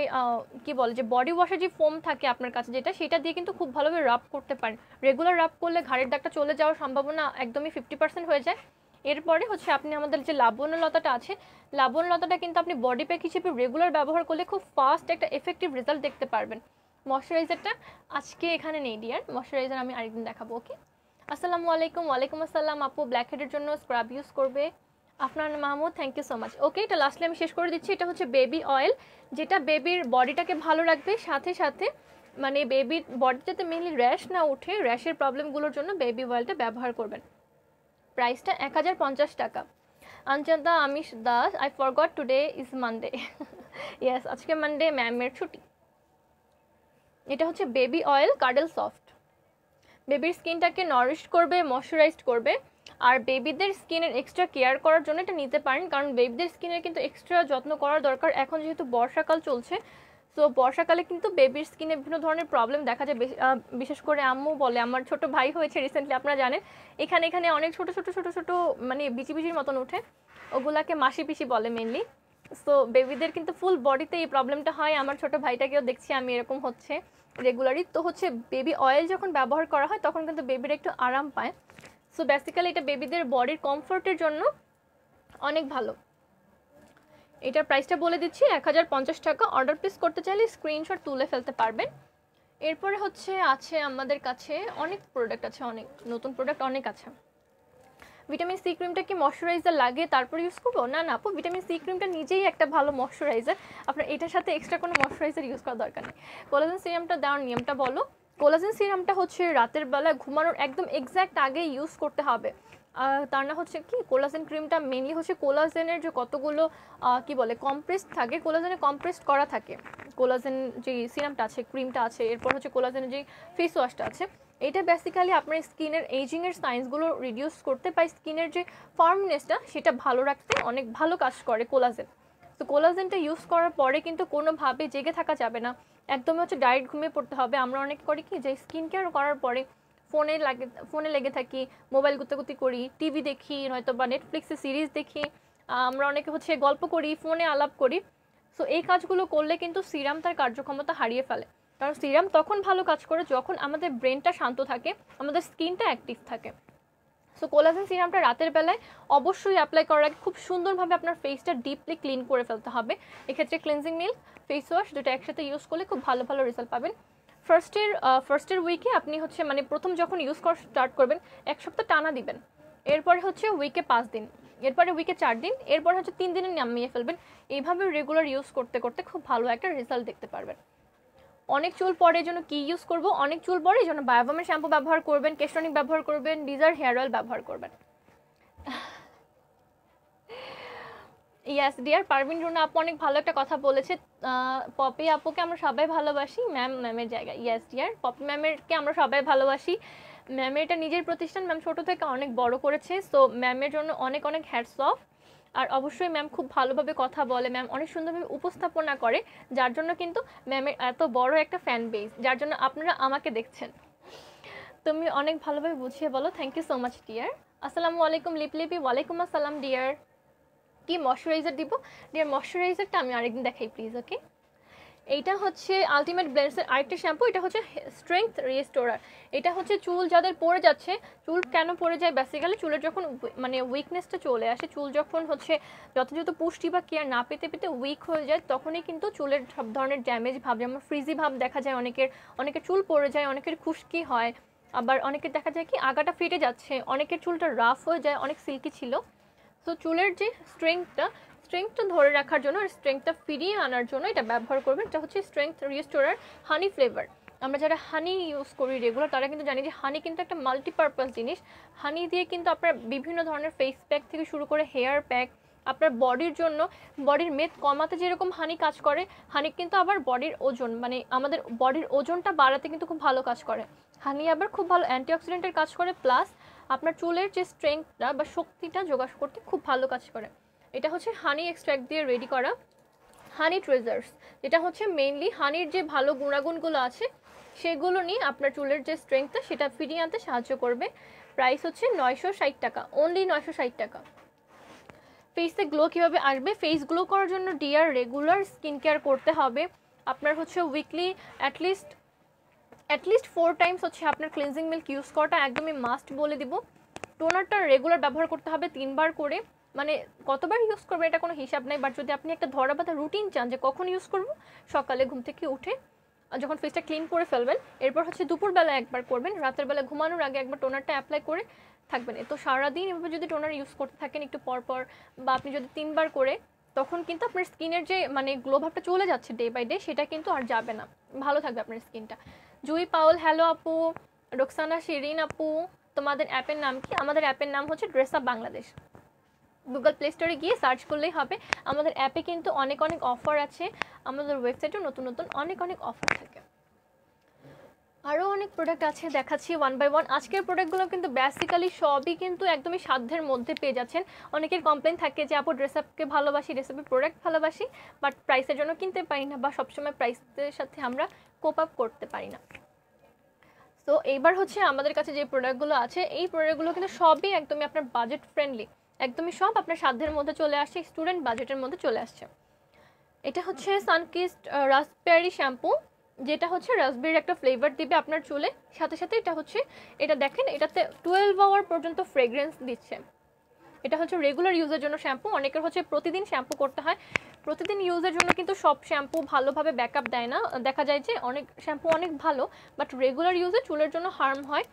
কী বলে যে বডি ওয়াশের যে ফোম থাকে আপনার কাছে যেটা, সেটা দিয়ে কিন্তু খুব ভালোভাবে রাব করতে পারেন। রেগুলার রাব করলে ঘাড়ের দাগটা চলে যাওয়ার সম্ভাবনা একদমই 50% হয়ে যায়। এরপরে হচ্ছে আপনি আমাদের যে লাবণ্যলতাটা আছে, লাবণ্যলতাটা কিন্তু আপনি বডি প্যাক হিসেবে রেগুলার ব্যবহার করলে খুব ফাস্ট একটা এফেক্টিভ রেজাল্ট দেখতে পারবেন। ময়শ্চারাইজারটা আজকে এখানে নেই ডিয়ার, ময়শ্চারাইজার আমি আরেকদিন দেখাবো, ওকে। আসসালামু আলাইকুম। ওয়ালাইকুম আসসালাম আপু। ব্ল্যাক হেডের জন্য স্ক্রাব ইউজ করবে আপনার Mahmud, thank you so much. Okay, এটা লাস্টলি আমি শেষ করে দিচ্ছি। এটা হচ্ছে বেবি অয়েল, যেটা বেবির বডিটাকে ভালো রাখবে, সাথে সাথে মানে বেবির বডি যাতে মেনলি র্যাশ না উঠে, র্যাশের প্রবলেমগুলোর জন্য বেবি অয়েলটা ব্যবহার করবেন। প্রাইসটা 1050 টাকা। আঞ্চন্দা আমিষ Das, I forgot today is Monday. Yes, আজকে মানডে, ম্যামের ছুটি। এটা হচ্ছে বেবি অয়েল কার্ডেল সফট, বেবির স্কিনটাকে নরিশ করবে, ময়শ্চারাইজড করবে। আর বেবিদের স্কিনের এক্সট্রা কেয়ার করার জন্য এটা নিতে পারেন, কারণ বেবিদের স্কিনের কিন্তু এক্সট্রা যত্ন করার দরকার। এখন যেহেতু বর্ষাকাল চলছে, সো বর্ষাকালে কিন্তু বেবির স্কিনে বিভিন্ন ধরনের প্রবলেম দেখা যায়। বিশেষ করে আম্মু বলে, আমার ছোট ভাই হয়েছে রিসেন্টলি, আপনারা জানেন, এখানে এখানে অনেক ছোট ছোট ছোট ছোট মানে বিচি বিচির মতন ওঠে, ওগুলাকে মাসি পিসি বলে মেনলি। সো বেবিদের কিন্তু ফুল বডিতে এই প্রবলেমটা হয়। আমার ছোট ভাইটাকেও দেখছি আমি এরকম হচ্ছে রেগুলারই। তো হচ্ছে বেবি অয়েল যখন ব্যবহার করা হয় তখন কিন্তু বেবিরা একটু আরাম পায়। সো বেসিক্যালি এটা বেবিদের বডির কমফোর্টের জন্য অনেক ভালো। এটার প্রাইসটা বলে দিচ্ছি, 1050 টাকা। অর্ডার প্লেস করতে চাইলে স্ক্রিনশট তুলে ফেলতে পারবেন। এরপরে হচ্ছে আছে আমাদের কাছে অনেক প্রোডাক্ট আছে, অনেক নতুন প্রোডাক্ট অনেক আছে। ভিটামিন সি ক্রিমটা কি ময়শ্চারাইজার লাগে তারপর ইউজ করবো? না না আপু, ভিটামিন সি ক্রিমটা নিজেই একটা ভালো ময়শ্চারাইজার, আপনার এটার সাথে এক্সট্রা কোনো ময়শ্চারাইজার ইউজ করার দরকার নেই। কোলাজেন সিরামটা দেওয়ার নিয়মটা বলো। কোলাজেন সিরামটা হচ্ছে রাতের বেলা ঘুমানোর একদম এক্স্যাক্ট আগে ইউজ করতে হবে। তার না হচ্ছে কি কোলাজেন ক্রিমটা মেনলি হচ্ছে কোলাজেনের যে কতগুলো কি বলে কম্প্রেসড থাকে, কোলাজেনে কম্প্রেসড করা থাকে, কোলাজেন যে সিরামটা আছে, ক্রিমটা আছে, এরপর হচ্ছে কোলাজেনের যে ফেস ওয়াশটা আছে, এটা বেসিক্যালি আপনার স্কিনের এজিংয়ের সাইন্সগুলো রিডিউস করতে বা স্কিনের যে ফার্মনেসটা সেটা ভালো রাখতে অনেক ভালো কাজ করে কোলাজেন। তো কোলাজেনটা ইউজ করার পরে কিন্তু কোনোভাবে জেগে থাকা যাবে না, একদমই হচ্ছে ডাইরেক্ট ঘুমিয়ে পড়তে হবে। আমরা অনেক করি কি যে স্কিন কেয়ার করার পরে ফোনে লেগে থাকি, মোবাইল গুতাগুতি করি, টিভি দেখি, হয়তো বা নেটফ্লিক্সে সিরিজ দেখি, আমরা অনেকে হচ্ছে গল্প করি, ফোনে আলাপ করি। সো এই কাজগুলো করলে কিন্তু সিরাম তার কার্যক্ষমতা হারিয়ে ফেলে, কারণ সিরাম তখন ভালো কাজ করে যখন আমাদের ব্রেনটা শান্ত থাকে, আমাদের স্কিনটা অ্যাক্টিভ থাকে। সো কোলাজেন সিরামটা রাতের বেলায় অবশ্যই অ্যাপ্লাই করার আগে খুব সুন্দরভাবে আপনার ফেসটা ডিপলি ক্লিন করে ফেলতে হবে। এক্ষেত্রে ক্লিনজিং মিল্ক, ফেস ওয়াশ দুটো একসাথে ইউজ করলে খুব ভালো ভালো রেজাল্ট পাবেন। ফার্স্টের উইকে আপনি হচ্ছে মানে প্রথম যখন ইউজ করা স্টার্ট করবেন 1 সপ্তাহ টানা দিবেন, এরপরে হচ্ছে উইকে 5 দিন, এরপরে উইকে 4 দিন, এরপরে হচ্ছে 3 দিনে নামিয়ে ফেলবেন। এইভাবে রেগুলার ইউজ করতে করতে খুব ভালো একটা রেজাল্ট দেখতে পারবেন। অনেক চুল পড়ে এই জন্য কী ইউজ করবো, অনেক চুল পড়ে এই জন্য বায়োবামের শ্যাম্পু ব্যবহার করবেন, কেস্টনিক ব্যবহার করবেন, ডিজার হেয়ার অয়েল ব্যবহার করবেন। ইয়াস ডিয়ার পারভিন রুনা আপু অনেক ভালো একটা কথা বলেছে, পপি আপুকে আমরা সবাই ভালোবাসি, ম্যামের জায়গায়। ইয়াস ডিয়ার, পপি ম্যামেরকে আমরা সবাই ভালোবাসি। ম্যামের এটা নিজের প্রতিষ্ঠান, ম্যাম ছোটো থেকে অনেক বড় করেছে, সো ম্যামের জন্য অনেক অনেক হ্যাটস অফ। আর অবশ্যই ম্যাম খুব ভালোভাবে কথা বলে, ম্যাম অনেক সুন্দরভাবে উপস্থাপনা করে, যার জন্য কিন্তু ম্যামের এত বড় একটা ফ্যান বেস, যার জন্য আপনারা আমাকে দেখছেন। তুমি অনেক ভালোভাবে বুঝিয়ে বলো, thank you so much dear. আসসালামু আলাইকুম লিপলিপি, ওয়ালাইকুম আসসালাম ডিয়ার। কি ময়শ্চারাইজার দিব ডিয়ার? ময়শ্চারাইজারটা আমি আরেকদিন দেখাই প্লিজ, ওকে। এইটা হচ্ছে আলটিমেট ব্লেন্ডসের আরেকটা শ্যাম্পু, এটা হচ্ছে স্ট্রেংথ রিস্টোরার। এটা হচ্ছে চুল যাদের পড়ে যাচ্ছে, চুল কেন পড়ে যায় বেসিক্যালি চুলের যখন মানে উইকনেসটা চলে আসে, চুল যখন হচ্ছে যথাযথ পুষ্টি বা কেয়ার না পেতে পেতে উইক হয়ে যায়, তখনই কিন্তু চুলের সব ধরনের ড্যামেজ ভাব, যেমন ফ্রিজি ভাব দেখা যায় অনেকের চুল পড়ে যায়, অনেকের খুশকি হয়, আবার অনেকের দেখা যায় কি আগাটা ফেটে যাচ্ছে, অনেকের চুলটা রাফ হয়ে যায়, অনেক সিল্কি ছিল। সো চুলের যে স্ট্রেংথটা ধরে রাখার জন্য আর স্ট্রেংথটা ফিরিয়ে আনার জন্য এটা ব্যবহার করবেন। এটা হচ্ছে স্ট্রেংথ রিস্টোরার হানি ফ্লেভার। আমরা যারা হানি ইউজ করি রেগুলার তারা কিন্তু জানি যে হানি কিন্তু একটা মাল্টিপারপাস জিনিস। হানি দিয়ে কিন্তু আপনার বিভিন্ন ধরনের ফেস প্যাক থেকে শুরু করে হেয়ার প্যাক, আপনার বডির জন্য, বডির মেদ কমাতে যেরকম হানি কাজ করে, হানি কিন্তু আবার বডির ওজন মানে আমাদের বডির ওজনটা বাড়াতে কিন্তু খুব ভালো কাজ করে। হানি আবার খুব ভালো অ্যান্টিঅক্সিডেন্টের কাজ করে, প্লাস আপনার চুলের যে স্ট্রেংথটা বা শক্তিটা জোগাড় করতে খুব ভালো কাজ করে। এটা হচ্ছে হানি এক্সট্র্যাক্ট দিয়ে রেডি করা হানি ট্রেজার্স, যেটা হচ্ছে মেইনলি হানির যে ভালো গুণাগুণগুলো আছে সেগুলো নিয়ে আপনার চুলের যে স্ট্রেংথটা সেটা ফিরিয়ে আনতে সাহায্য করবে। প্রাইস হচ্ছে 960 টাকা, অনলি 960 টাকা। ফেসে গ্লো কীভাবে আসবে? ফেস গ্লো করার জন্য ডিয়ার রেগুলার স্কিন কেয়ার করতে হবে। আপনার হচ্ছে উইকলি অ্যাটলিস্ট 4 টাইমস হচ্ছে আপনার ক্লিনজিং মিল্ক ইউজ করাটা একদমই মাস্ট বলে দিব। টোনারটা রেগুলার ব্যবহার করতে হবে 3 বার করে, মানে কতবার ইউজ করবেন এটা কোনো হিসাব নেই, বাট যদি আপনি একটা ধরা বাঁধা রুটিন চান যে কখন ইউজ করব, সকালে ঘুম থেকে উঠে যখন ফেসটা ক্লিন করে ফেলবেন, এরপর হচ্ছে দুপুরবেলা একবার করবেন, রাতের বেলা ঘুমানোর আগে একবার টোনারটা অ্যাপ্লাই করে থাকবেন। তো সারাদিন এভাবে যদি টোনার ইউজ করতে থাকেন একটু পরপর, বা আপনি যদি 3 বার করে, তখন কিন্তু আপনার স্কিনের যে মানে গ্লো ভাবটা চলে যাচ্ছে ডে বাই ডে, সেটা কিন্তু আর যাবে না, ভালো থাকবে আপনার স্কিনটা। জুই পাউল হ্যালো আপু, রোকসানা শিরিন আপু, তোমাদের অ্যাপের নাম কি? আমাদের অ্যাপের নাম হচ্ছে dress up Bangladesh. Google play স্টোরে গিয়ে সার্চ করলেই হবে। আমাদের অ্যাপে কিন্তু অনেক অনেক অফার আছে, আমাদের ওয়েবসাইটেও নতুন নতুন অনেক অনেক অফার থাকে। আরও অনেক প্রোডাক্ট আছে, দেখাচ্ছি ওয়ান বাই ওয়ান। আজকের প্রোডাক্টগুলো কিন্তু বেসিক্যালি সবই কিন্তু একদমই সাধ্যের মধ্যে পেয়ে যাচ্ছেন। অনেকের কমপ্লেন থাকে যে আপু ড্রেস আপকে ভালোবাসি, ড্রেস আপের প্রোডাক্ট ভালোবাসি, বাট প্রাইসের জন্য কিনতে পারি না, বা সবসময় প্রাইসের সাথে আমরা কোপ আপ করতে পারি না। তো এইবার হচ্ছে আমাদের কাছে যে প্রোডাক্টগুলো আছে, এই প্রোডাক্টগুলো কিন্তু সবই একদমই আপনার বাজেট ফ্রেন্ডলি, একদমই সব আপনার সাধ্যের মধ্যে চলে আসছে, স্টুডেন্ট বাজেটের মধ্যে চলে আসছে। এটা হচ্ছে সানকিস্ট রাসবেরি শ্যাম্পু, যেটা হচ্ছে রাসবেরির একটা ফ্লেভার দিবে আপনার চুলে, সাথে সাথে এটা দেখেন এটাতে 12 আওয়ার পর্যন্ত ফ্রেগ্রেন্স দিচ্ছে। এটা হচ্ছে রেগুলার ইউজের জন্য শ্যাম্পু। অনেকের হচ্ছে প্রতিদিন শ্যাম্পু করতে হয়, প্রতিদিন ইউজের জন্য কিন্তু সব শ্যাম্পু ভালোভাবে ব্যাকআপ দেয় না, দেখা যায় যে অনেক শ্যাম্পু অনেক ভালো, বাট রেগুলার ইউজে চুলের জন্য হার্ম হয়।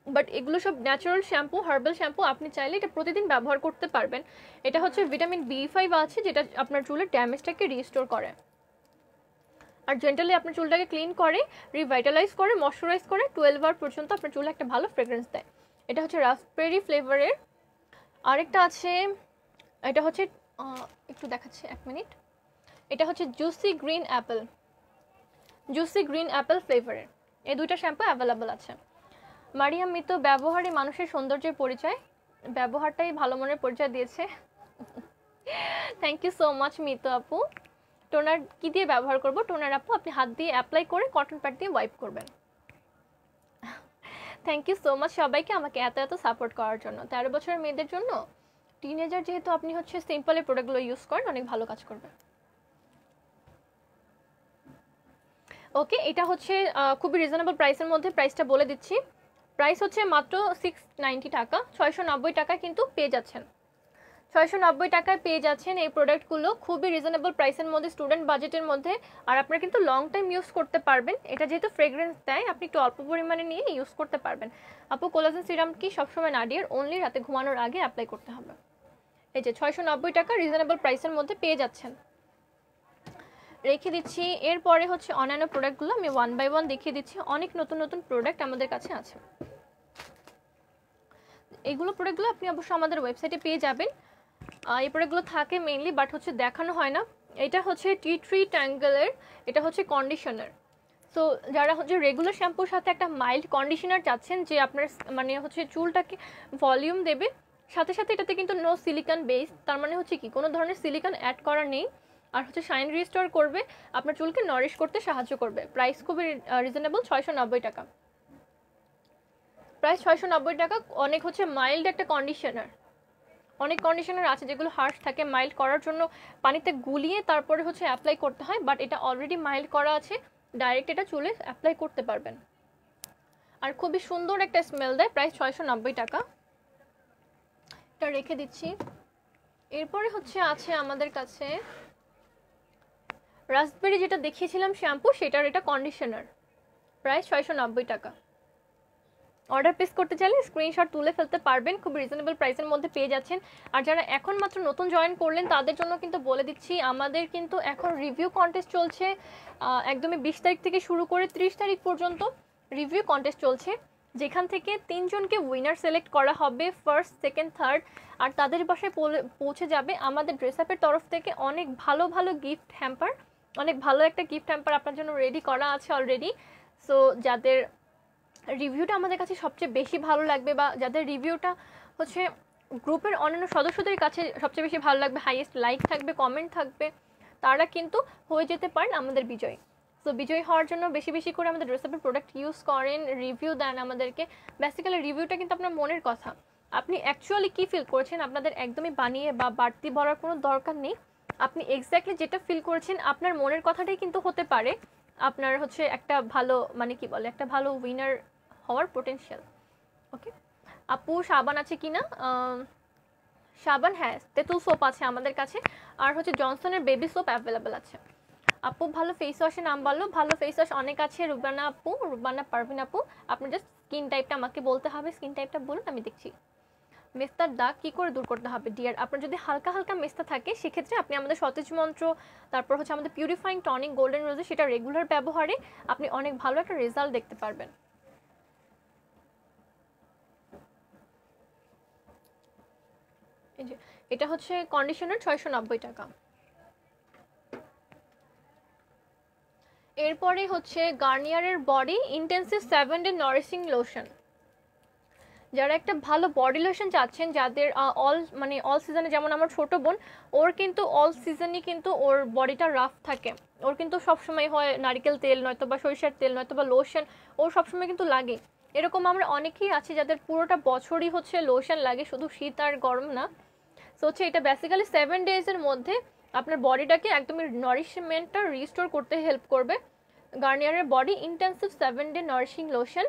বাট এগুলো সব ন্যাচারাল শ্যাম্পু, হার্বাল শ্যাম্পু, আপনি চাইলে এটা প্রতিদিন ব্যবহার করতে পারবেন। এটা হচ্ছে ভিটামিন B5 আছে, যেটা আপনার চুলের ড্যামেজটাকে রিস্টোর করে, আর জেন্টালি আপনার চুলটাকে ক্লিন করে, রিভাইটালাইজ করে, ময়শ্চারাইজ করে, 12 আওয়ার পর্যন্ত আপনার চুলে একটা ভালো ফ্রেগ্রেন্স দেয়। এটা হচ্ছে রাসবেরি ফ্লেভারের। আরেকটা আছে, এটা হচ্ছে একটু দেখাচ্ছি, 1 মিনিট। এটা হচ্ছে জুসি গ্রিন অ্যাপেল ফ্লেভারের। এই দুইটা শ্যাম্পু অ্যাভেলেবল আছে। মারিয়াম মিতো, ব্যবহারই মানুষের সৌন্দর্যের পরিচয়, ব্যবহারটাই ভালো মনের পরিচয় দিয়েছে। থ্যাংক ইউ সো মাচ মিতো আপু। টোনার কি দিয়ে ব্যবহার করব? টোনার আপু আপনি হাত দিয়ে অ্যাপ্লাই করে কটন প্যাড দিয়ে ওয়াইপ করবেন। থ্যাংক ইউ সো মাচ সবাইকে আমাকে এত এত সাপোর্ট করার জন্য। 13 বছরের মেয়েদের জন্য, টিনেজার যেহেতু, আপনি হচ্ছে সিম্পলের প্রোডাক্টগুলো ইউজ করেন, অনেক ভালো কাজ করবে। ওকে, এটা হচ্ছে খুবই রিজনেবল প্রাইসের মধ্যে, প্রাইসটা বলে দিচ্ছি। প্রাইস হচ্ছে মাত্র 690 টাকা, 690 টাকায় কিন্তু পেয়ে যাচ্ছেন। 690 টাকায় পেয়ে যাচ্ছেন এই প্রোডাক্টগুলো, খুবই রিজনেবল প্রাইসের মধ্যে, স্টুডেন্ট বাজেটের মধ্যে। আর আপনারা কিন্তু লং টাইম ইউজ করতে পারবেন। এটা যেহেতু ফ্রেগ্রেন্স দেয়, আপনি একটু অল্প পরিমাণে নিয়ে ইউজ করতে পারবেন। আপু কোলাজেন সিরাম কি সবসময় নাডিয়ার অনলি রাতে ঘুমানোর আগে অ্যাপ্লাই করতে হবে? এই যে 690 টাকা রিজনেবল প্রাইসের মধ্যে পেয়ে যাচ্ছেন। রেখে দিচ্ছি। এরপরে হচ্ছে অন্যান্য প্রোডাক্টগুলো আমি 1 বাই 1 দেখিয়ে দিচ্ছি। অনেক নতুন নতুন প্রোডাক্ট আমাদের কাছে আছে। এইগুলো প্রোডাক্টগুলো আপনি অবশ্যই আমাদের ওয়েবসাইটে পেয়ে যাবেন। এই প্রোডাক্টগুলো থাকে মেইনলি, বাট হচ্ছে দেখানো হয় না। এটা হচ্ছে টি ট্রি ট্যাঙ্গেলের, এটা হচ্ছে কন্ডিশনার। সো যারা হচ্ছে রেগুলার শ্যাম্পুর সাথে একটা মাইল্ড কন্ডিশনার চাচ্ছেন, যে আপনার মানে হচ্ছে চুলটাকে ভলিউম দেবে, সাথে সাথে এটাতে কিন্তু নো সিলিকন বেস, তার মানে হচ্ছে কি কোনো ধরনের সিলিকন অ্যাড করা নেই। আর হচ্ছে শাইন রিস্টোর করবে, আপনার চুলকে নরিশ করতে সাহায্য করবে। প্রাইস খুবই রিজনেবল, 690 টাকা। প্রাইস 690 টাকা। অনেক হচ্ছে মাইল্ড একটা কন্ডিশনার। অনেক কন্ডিশনার আছে যেগুলো হার্শ থাকে, মাইল্ড করার জন্য পানিতে গুলিয়ে তারপরে হচ্ছে অ্যাপ্লাই করতে হয়, বাট এটা অলরেডি মাইল্ড করা আছে, ডাইরেক্ট এটা চুলে অ্যাপ্লাই করতে পারবেন। আর খুবই সুন্দর একটা স্মেল দেয়। প্রাইস 690 টাকা। এটা রেখে দিচ্ছি। এরপরে হচ্ছে আছে আমাদের কাছে রাসবেরি, যেটা দেখিয়েছিলাম শ্যাম্পু, সেটার এটা কন্ডিশনার। প্রাইস 690 টাকা। অর্ডার প্লেস করতে চাইলে স্ক্রিনশট তুলে ফেলতে পারবেন, খুব রিজনেবল প্রাইসের মধ্যে পেয়ে যাচ্ছেন। আর যারা এখন মাত্র নতুন জয়েন করলেন তাদের জন্য কিন্তু বলে দিচ্ছি, আমাদের কিন্তু এখন রিভিউ কন্টেস্ট চলছে। একদমই 20 তারিখ থেকে শুরু করে 30 তারিখ পর্যন্ত রিভিউ কন্টেস্ট চলছে, যেখান থেকে 3 জনকে উইনার সিলেক্ট করা হবে, ফার্স্ট, সেকেন্ড, থার্ড। আর তাদের বাসায় পৌঁছে যাবে আমাদের ড্রেস আপের তরফ থেকে অনেক ভালো ভালো গিফট হ্যাম্পার। অনেক ভালো একটা গিফট হ্যাম্পার আপনার জন্য রেডি করা আছে অলরেডি। সো যাদের রিভিউটা আমাদের কাছে সবচেয়ে বেশি ভালো লাগবে, বা যাদের রিভিউটা হচ্ছে গ্রুপের অন্যান্য সদস্যদের কাছে সবচেয়ে বেশি ভালো লাগবে, হাইয়েস্ট লাইক থাকবে, কমেন্ট থাকবে, তারা কিন্তু হয়ে যেতে পারেন আমাদের বিজয়ী। সো বিজয়ী হওয়ার জন্য বেশি বেশি করে আমাদের ড্রেসআপের প্রোডাক্ট ইউজ করেন, রিভিউ দেন আমাদেরকে। বেসিক্যালি রিভিউটা কিন্তু আপনার মনের কথা, আপনি অ্যাকচুয়ালি কী ফিল করছেন, আপনাদের একদমই বানিয়ে বা বাড়তি বলার কোনো দরকার নেই। আপনি এক্স্যাক্টলি যেটা ফিল করেছেন, আপনার মনের কথাটাই কিন্তু হতে পারে আপনার হচ্ছে একটা ভালো, মানে কি বলে, একটা ভালো উইনার হওয়ার পোটেনশিয়াল। ওকে আপু, সাবান আছে কি না? সাবান, হ্যাঁ, তেঁতুল সোপ আছে আমাদের কাছে, আর হচ্ছে জনসনের বেবি সোপ অ্যাভেলেবেল আছে। আপু ভালো ফেস ওয়াশের নাম বললো। ভালো ফেস ওয়াশ অনেক আছে, রুবানা আপু, রুবানা পারভিন আপু। আপনি জাস্ট স্কিন টাইপটা আমাকে বলতে হবে, স্কিন টাইপটা বলুন, আমি দেখছি। মেস্তার দাগ কী করে দূর করতে হবে? ডিয়ার, আপনার যদি হালকা হালকা মেস্তা থাকে সেক্ষেত্রে আপনি আমাদের সতেজ মন্ত্র, তারপর হচ্ছে আমাদের পিউরিফাইং টনিক গোল্ডেন রোজে, সেটা রেগুলার ব্যবহারে আপনি অনেক ভালো একটা রেজাল্ট দেখতে পারবেন। এই যে এটা হচ্ছে কন্ডিশনার, 690 টাকা। এরপরে হচ্ছে গার্নিয়ারের body intensive 7 day nourishing lotion. যারা একটা ভালো বডি লোশন চাচ্ছেন, যাদের অল সিজনে, যেমন আমার ছোট বোন, ওর কিন্তু অল সিজনই কিন্তু ওর বডিটা রাফ থাকে, ওর কিন্তু সবসময় হয় নারকেল তেল, নয়তো বা সরিষার তেল, নয়তো বা লোশন, ওর সবসময় কিন্তু লাগে। এরকম আমরা অনেকেই আছি যাদের পুরোটা বছরই হচ্ছে লোশন লাগে, শুধু শীত আর গরম না। সো হচ্ছে এটা বেসিক্যালি 7 ডেজের মধ্যে আপনার বডিটাকে একদমই নারিশমেন্টটা রিস্টোর করতে হেল্প করবে। গার্নিয়ারের body intensive 7 day nourishing lotion,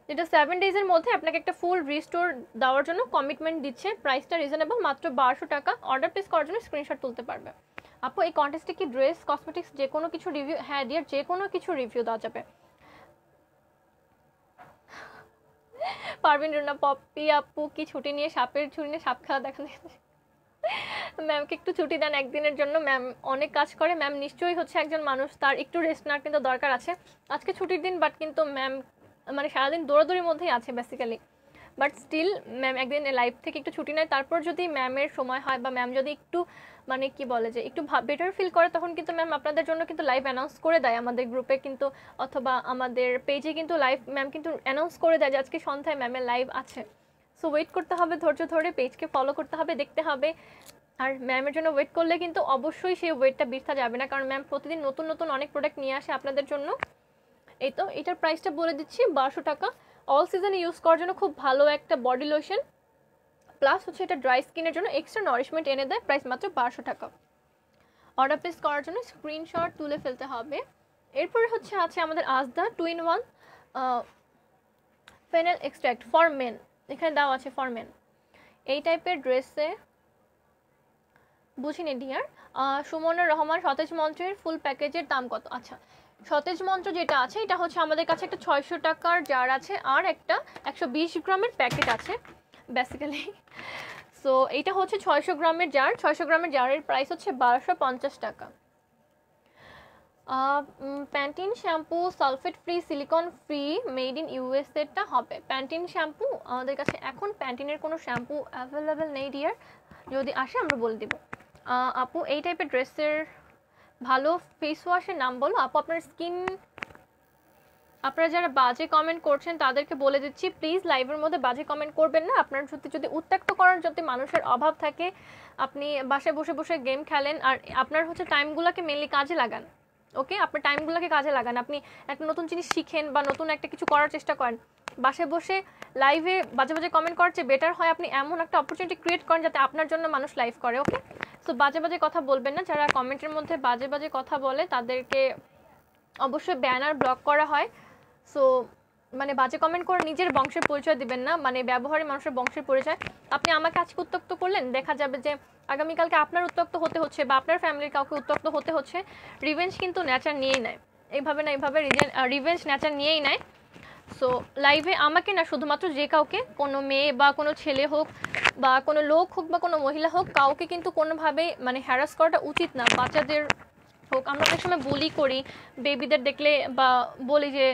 যেটা 7 ডেজের মধ্যে আপনাকে একটা ফুল রিস্টোর দেওয়ার জন্য কমিটমেন্ট দিচ্ছে। প্রাইসটা রিজনেবল, মাত্র 1200 টাকা। অর্ডার প্লেস করার জন্য স্ক্রিনশট তুলতে পারবে। আপু এই কন্টেস্টে কি ড্রেস, কসমেটিক্স যে কোনো কিছু রিভিউ? হ্যাঁ ডিয়ার, যে কোনো কিছু রিভিউ দেওয়া যাবে। পারভিন রুনা, পপি আপু কি ছুটি নিয়ে সাপের ছুরি নিয়ে সাপ খেলা দেখা যায়? ম্যামকে একটু ছুটি দেন একদিনের জন্য, ম্যাম অনেক কাজ করে। ম্যাম নিশ্চয়ই হচ্ছে একজন মানুষ, তার একটু রেস্ট নেওয়ার কিন্তু দরকার আছে। আজকে ছুটির দিন, বাট কিন্তু ম্যাম মানে সারাদিন দৌড়াদৌড়ির মধ্যেই আছে বেসিক্যালি। বাট স্টিল ম্যাম একদিন লাইভ থেকে একটু ছুটি নেয়, তারপর যদি ম্যামের সময় হয় বা ম্যাম যদি একটু মানে কি বলে যে একটু বেটার ফিল করে, তখন কিন্তু ম্যাম আপনাদের জন্য কিন্তু লাইভ অ্যানাউন্স করে দেয় আমাদের গ্রুপে কিন্তু, অথবা আমাদের পেজে কিন্তু লাইভ ম্যাম কিন্তু অ্যানাউন্স করে দেয় যে আজকে সন্ধ্যায় ম্যামের লাইভ আছে। সো ওয়েট করতে হবে, ধৈর্য ধরে পেজকে ফলো করতে হবে, দেখতে হবে। আর ম্যামের জন্য ওয়েট করলে কিন্তু অবশ্যই সেই ওয়েটটা বৃথা যাবে না, কারণ ম্যাম প্রতিদিন নতুন নতুন অনেক প্রোডাক্ট নিয়ে আসে আপনাদের জন্য। এই তো এটার প্রাইসটা বলে দিচ্ছি, 1200 টাকা। অল সিজনে ইউজ করার জন্য খুব ভালো একটা বডি লোশন, প্লাস হচ্ছে এটা ড্রাই স্কিনের জন্য এক্সট্রা নারিশমেন্ট এনে দেয়। প্রাইস মাত্র 1200 টাকা। অর্ডার প্লেস করার জন্য স্ক্রিনশট তুলে ফেলতে হবে। এরপরে হচ্ছে আছে আমাদের আজদা 2-in-1 fennel extract for men, এখানে দেওয়া আছে ফর মেন। এই টাইপের ড্রেসে বুঝিনি ডিয়ার। সুমনের রহমান, সতেজ মন্ত্রের ফুল প্যাকেজের দাম কত? আচ্ছা, সতেজ মন্ত্র যেটা আছে এটা হচ্ছে আমাদের কাছে একটা 600 টাকার জার আছে, আর একটা 120 গ্রামের প্যাকেট আছে বেসিক্যালি। সো এইটা হচ্ছে 600 গ্রামের জার, 600 গ্রামের জারের প্রাইস হচ্ছে 1250 টাকা। Pantene shampoo sulphate free silicone free made in ইউএসএটা হবে। প্যান্টিন শ্যাম্পু আমাদের কাছে এখন প্যান্টিনের কোনো শ্যাম্পু অ্যাভেলেবেল নেই ডিয়ার, যদি আসে আমরা বলে দিব। আপু এই টাইপের ড্রেসের ভালো ফেস ওয়াশের নাম বলো। আপু আপনার স্কিন, আপনারা যারা বাজে কমেন্ট করছেন তাদেরকে বলে দিচ্ছি প্লিজ লাইভের মধ্যে বাজে কমেন্ট করবেন না। আপনার যদি উত্ত্যক্ত করার যদি মানুষের অভাব থাকে, আপনি বাসায় বসে বসে গেম খেলেন আর আপনার হচ্ছে টাইমগুলোকে মেনলি কাজে লাগান। ওকে, আপনার টাইমগুলোকে কাজে লাগান, আপনি একটা নতুন জিনিস শিখেন বা নতুন একটা কিছু করার চেষ্টা করেন। বাসায় বসে লাইভে বাজে বাজে কমেন্ট করার চেয়ে বেটার হয় আপনি এমন একটা অপরচুনিটি ক্রিয়েট করেন যাতে আপনার জন্য মানুষ লাইভ করে। ওকে, সো বাজে বাজে কথা বলবেন না, যারা কমেন্টের মধ্যে বাজে বাজে কথা বলে তাদেরকে অবশ্যই ব্যানার ব্লক করা হয়। সো মানে বাজে কমেন্ট করে নিজের বংশের পরিচয় দিবেন না, মানে ব্যবহারে মানুষের বংশের পরিচয়। আপনি আমাকে আজকে উত্ত্যক্ত করলেন, দেখা যাবে যে আগামীকালকে আপনার উত্ত্যক্ত হতে হচ্ছে বা আপনার ফ্যামিলির কাউকে উত্ত্যক্ত হতে হচ্ছে। রিভেঞ্জ কিন্তু নেচার নিয়েই নেয়, এইভাবে না এইভাবে রিভেঞ্জ নেচার নিয়েই নেয়। সো লাইভে আমাকে না, শুধুমাত্র যে কাউকে, কোনো মেয়ে বা কোনো ছেলে হোক বা কোনো লোক হোক বা কোনো মহিলা হোক, কাউকে কিন্তু কোনোভাবেই মানে হ্যারাস করাটা উচিত না। বাচ্চাদের হোক, আমরা অনেক সময় বুলি করি, বেবিদের দেখলে বা বলি যে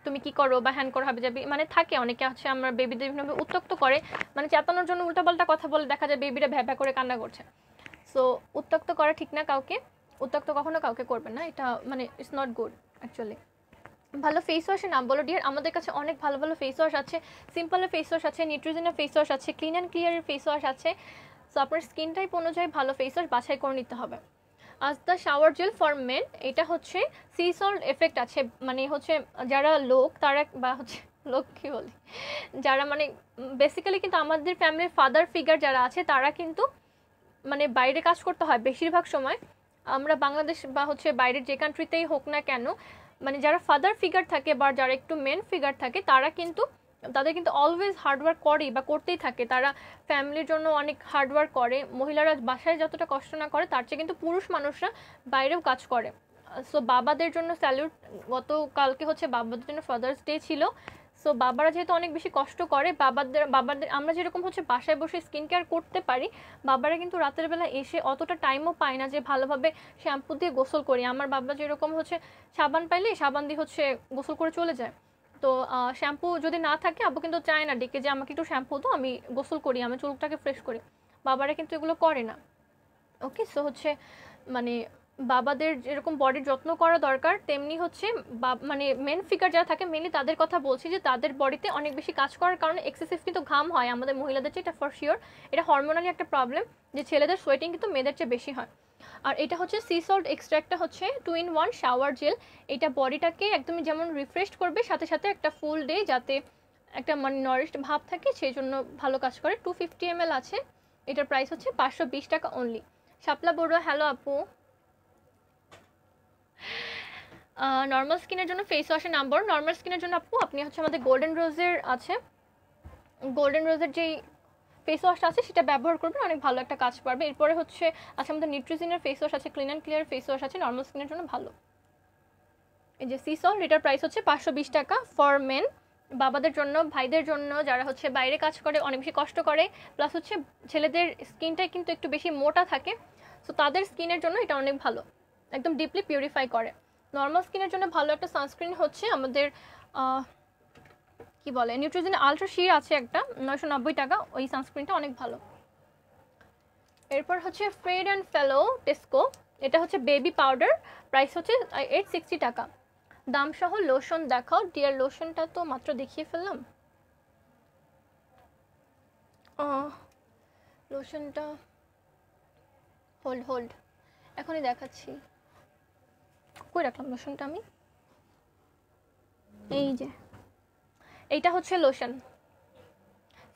তুমি কি করো বা হ্যান করো হবে যাবি, মানে থাকে অনেকে হচ্ছে আমরা বেবিদের বিভিন্নভাবে উত্ত্যক্ত করে, মানে চেতানোর জন্য উল্টাপাল্টা কথা বলে, দেখা যায় বেবিরা ভ্যাভা করে কান্না করছে। সো উত্ত্যক্ত করা ঠিক না, কাউকে উত্ত্যক্ত কখনো কাউকে করবে না, এটা মানে ইটস নট গুড অ্যাকচুয়ালি। ভালো ফেস ওয়াশের নাম বলো ডিয়ার। আমাদের কাছে অনেক ভালো ভালো ফেস ওয়াশ আছে, সিম্পলের ফেস ওয়াশ আছে, নিউট্রিজেনের ফেস ওয়াশ আছে, ক্লিন অ্যান্ড ক্লিয়ারের ফেস ওয়াশ আছে। সো আপনার স্কিন টাইপ অনুযায়ী ভালো ফেস ওয়াশ বাছাই করে নিতে হবে। আজ the shower gel for men, এটা হচ্ছে সি সল্ট এফেক্ট আছে, মানে হচ্ছে যারা লোক তারা বা হচ্ছে লোক কি বলি, যারা মানে বেসিক্যালি কিন্তু আমাদের ফ্যামিলির ফাদার ফিগার যারা আছে তারা কিন্তু মানে বাইরে কাজ করতে হয় বেশিরভাগ সময়। আমরা বাংলাদেশ বা হচ্ছে বাইরের যে কান্ট্রিতেই হোক না কেন, মানে যারা ফাদার ফিগার থাকে বা যারা একটু মেন ফিগার থাকে তারা কিন্তু তাদের কিন্তু অলওয়েজ হার্ডওয়ার্ক করেই বা করতেই থাকে, তারা ফ্যামিলির জন্য অনেক হার্ডওয়ার্ক করে। মহিলারা বাসায় যতটা কষ্ট না করে তার চেয়ে কিন্তু পুরুষ মানুষরা বাইরেও কাজ করে। সো বাবাদের জন্য স্যালিউট, গতকালকে হচ্ছে বাবাদের জন্য ফাদার্স ডে ছিল। সো বাবারা যেহেতু অনেক বেশি কষ্ট করে, বাবাদের আমরা যেরকম হচ্ছে বাসায় বসে স্কিন কেয়ার করতে পারি, বাবারা কিন্তু রাতের বেলা এসে অতটা টাইমও পায় না যে ভালোভাবে শ্যাম্পু দিয়ে গোসল করি। আমার বাবা যেরকম হচ্ছে সাবান পাইলে সাবান দিয়ে হচ্ছে গোসল করে চলে যায়। তো শ্যাম্পু যদি না থাকে আব্বু কিন্তু চায় না ডেকে যে আমাকে একটু শ্যাম্পু দাও, আমি গোসল করি, আমি চুলটাকে ফ্রেশ করি। বাবারা কিন্তু এগুলো করে না। ওকে, সো হচ্ছে মানে বাবাদের যেরকম বডির যত্ন করা দরকার, তেমনি হচ্ছে মানে মেন ফিগার যারা থাকে মেনলি তাদের কথা বলছি, যে তাদের বডিতে অনেক বেশি কাজ করার কারণে এক্সেসিভ কিন্তু ঘাম হয় আমাদের মহিলাদের চেয়ে, এটা ফর শিওর। এটা হরমোনালি একটা প্রবলেম যে ছেলেদের সোয়েটিং কিন্তু মেয়েদের চেয়ে বেশি হয়। আর এটা হচ্ছে সি সল্ট এক্সট্রাক্টটা হচ্ছে 2-in-1 শাওয়ার জেল। এটা বডিটাকে একদমই যেমন রিফ্রেশ করবে, সাথে সাথে একটা ফুল ডে যাতে একটা মানে নারিশড ভাব থাকে সেই জন্য ভালো কাজ করে। 250 ml আছে, এটার প্রাইস হচ্ছে 520 টাকা অনলি। শাপলা বড়ুয়া, হ্যালো আপু। নর্মাল স্কিনের জন্য ফেস ওয়াশের নাম্বার, নর্মাল স্কিনের জন্য আপু আপনি হচ্ছে আমাদের গোল্ডেন রোজের আছে, গোল্ডেন রোজের যেই ফেস ওয়াশটা আছে সেটা ব্যবহার করবেন, অনেক ভালো একটা কাজ পারবে। এরপরে হচ্ছে আছে আমাদের নিউট্রিজিনের ফেস ওয়াশ আছে, clean and clear face wash আছে, নর্মাল স্কিনের জন্য ভালো। এই যে সি সল্ট, এটার প্রাইস হচ্ছে 520 টাকা ফর মেন। বাবাদের জন্য, ভাইদের জন্য, যারা হচ্ছে বাইরে কাজ করে অনেক বেশি কষ্ট করে, প্লাস হচ্ছে ছেলেদের স্কিনটাই কিন্তু একটু বেশি মোটা থাকে, সো তাদের স্কিনের জন্য এটা অনেক ভালো, একদম ডিপলি পিউরিফাই করে। নর্মাল স্কিনের জন্য ভালো একটা সানস্ক্রিন হচ্ছে আমাদের কি বলে নিউট্রিজেন আলট্রা শির আছে একটা 990 টাকা, ওই সানস্ক্রিনটা অনেক ভালো। এরপর হচ্ছে ফ্রেড অ্যান্ড ফেলো টেস্কো, এটা হচ্ছে বেবি পাউডার, প্রাইস হচ্ছে 860 টাকা। দাম সহ লোশন দেখাও ডিয়ার। লোশনটা তো মাত্র দেখিয়ে ফেললাম। লোশনটা হোল্ড এখনই দেখাচ্ছি। কই রাখলাম লোশনটা আমি? এই যে এইটা হচ্ছে লোশন,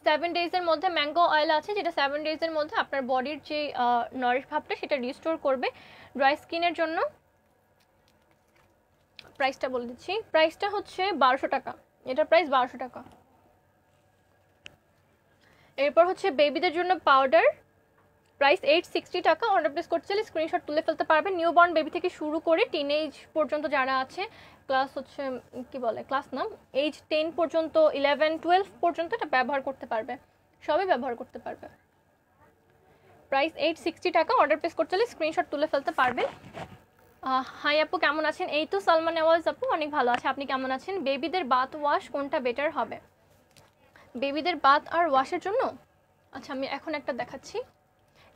7 ডেজের মধ্যে ম্যাঙ্গো অয়েল আছে, যেটা 7 ডেজের মধ্যে আপনার বডির যে নারিশ ভাবটা সেটা রিস্টোর করবে ড্রাই স্কিনের জন্য। প্রাইসটা বলে দিচ্ছি, প্রাইসটা হচ্ছে 1200 টাকা, এটার প্রাইস 1200 টাকা। এরপর হচ্ছে বেবিদের জন্য পাউডার, প্রাইস 860 টাকা। অর্ডার প্লেস করতে চাইলে স্ক্রিনশট তুলে ফেলতে পারবেন। নিউবর্ন বেবি থেকে শুরু করে টিনেজ পর্যন্ত যারা আছে, ক্লাস হচ্ছে কি বলে ক্লাস না, এজ 10 পর্যন্ত, 11, 12 পর্যন্ত এটা ব্যবহার করতে পারবে, সবই ব্যবহার করতে পারবে। প্রাইস 860 টাকা। অর্ডার প্লেস করতে চাইলে স্ক্রিনশট তুলে ফেলতে পারবেন। হাই আপু কেমন আছেন? এই তো সালমান নেওয়াজ আপু অনেক ভালো আছে, আপনি কেমন আছেন? বেবিদের বাথ ওয়াশ কোনটা বেটার হবে? বেবিদের বাথ আর ওয়াশের জন্য আচ্ছা আমি এখন একটা দেখাচ্ছি।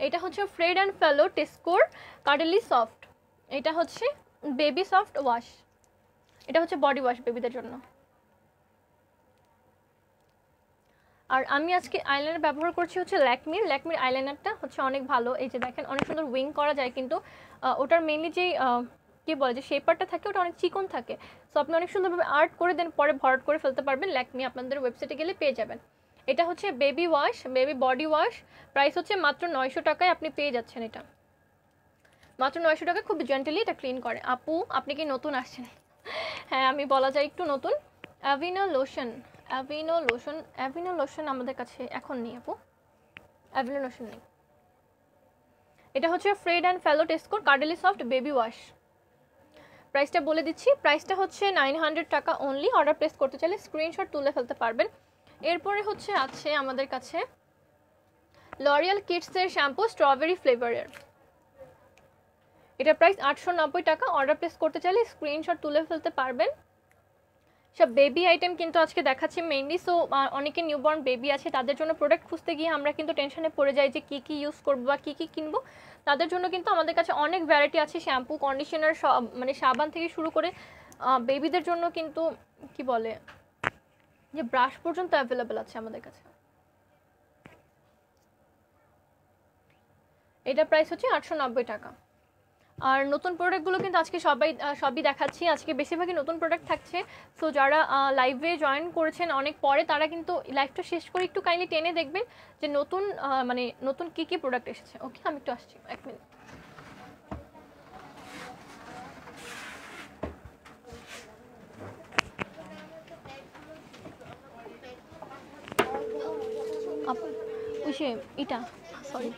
এটা হচ্ছে ফ্রেড অ্যান্ড ফেলো টেস্কোর কার্ডেলি সফট, এটা হচ্ছে বেবি সফট ওয়াশ, এটা হচ্ছে বডি ওয়াশ বেবিদের জন্য। আর আমি আজকে আইলাইনার ব্যবহার করছি হচ্ছে ল্যাকমির আইলাইনারটা হচ্ছে অনেক ভালো। এই যে দেখেন অনেক সুন্দর উইং করা যায়, কিন্তু ওটার মেইনলি যে কি বলে যে শেপারটা থাকে ওটা অনেক চিকন থাকে, সো আপনি অনেক সুন্দরভাবে আর্ট করে দেন পরে ভরাট করে ফেলতে পারবেন। ল্যাকমি আপনাদের ওয়েবসাইটে গেলে পেয়ে যাবেন। এটা হচ্ছে baby wash, baby body wash, price হচ্ছে মাত্র 900 টাকায় আপনি পেয়ে যাচ্ছেন। এটা মাত্র 900 টাকায় খুব জেন্টালি এটা ক্লিন করে। আপু আপনি কি নতুন আসছেন? হ্যাঁ আমি বলা যায় একটু নতুন। অ্যাভিনো লোশন আমাদের কাছে এখন নেই আপু, অ্যাভিনো লোশন নেই। এটা হচ্ছে ফ্রেড অ্যান্ড ফেলো টেস্কোর কার্ডেলি সফট বেবি ওয়াশ, প্রাইসটা বলে দিচ্ছি, প্রাইসটা হচ্ছে 900 টাকা অনলি। অর্ডার প্লেস করতে চাইলে স্ক্রিনশট তুলে ফেলতে পারবেন। এরপরে হচ্ছে আছে আমাদের কাছে লরিয়াল কিডসের শ্যাম্পু স্ট্রবেরি ফ্লেভারের, এটা প্রাইস 890 টাকা। অর্ডার প্লেস করতে চাইলে স্ক্রিনশট তুলে ফেলতে পারবেন। সব বেবি আইটেম কিন্তু আজকে দেখাচ্ছি মেইনলি, সো অনেকে নিউবর্ন বেবি আছে, তাদের জন্য প্রোডাক্ট খুঁজতে গিয়ে আমরা কিন্তু টেনশনে পড়ে যাই যে কী ইউজ করবো বা কী কিনবো। তাদের জন্য কিন্তু আমাদের কাছে অনেক ভ্যারাইটি আছে, শ্যাম্পু, কন্ডিশনার, সব মানে সাবান থেকে শুরু করে বেবিদের জন্য কিন্তু কি বলে যে ব্রাশ পর্যন্ত অ্যাভেলেবেল আছে আমাদের কাছে। এটা প্রাইস হচ্ছে 890 টাকা। আর নতুন প্রোডাক্টগুলো কিন্তু আজকে সবই দেখাচ্ছি, আজকে বেশিরভাগই নতুন প্রোডাক্ট থাকছে। সো যারা লাইভে জয়েন করেছেন অনেক পরে, তারা কিন্তু লাইভটা শেষ করে একটু কাইন্ডলি টেনে দেখবেন যে নতুন মানে নতুন কী প্রোডাক্ট এসেছে। ওকে আমি একটু আসছি, 1 মিনিট। ওই সে এটা সরি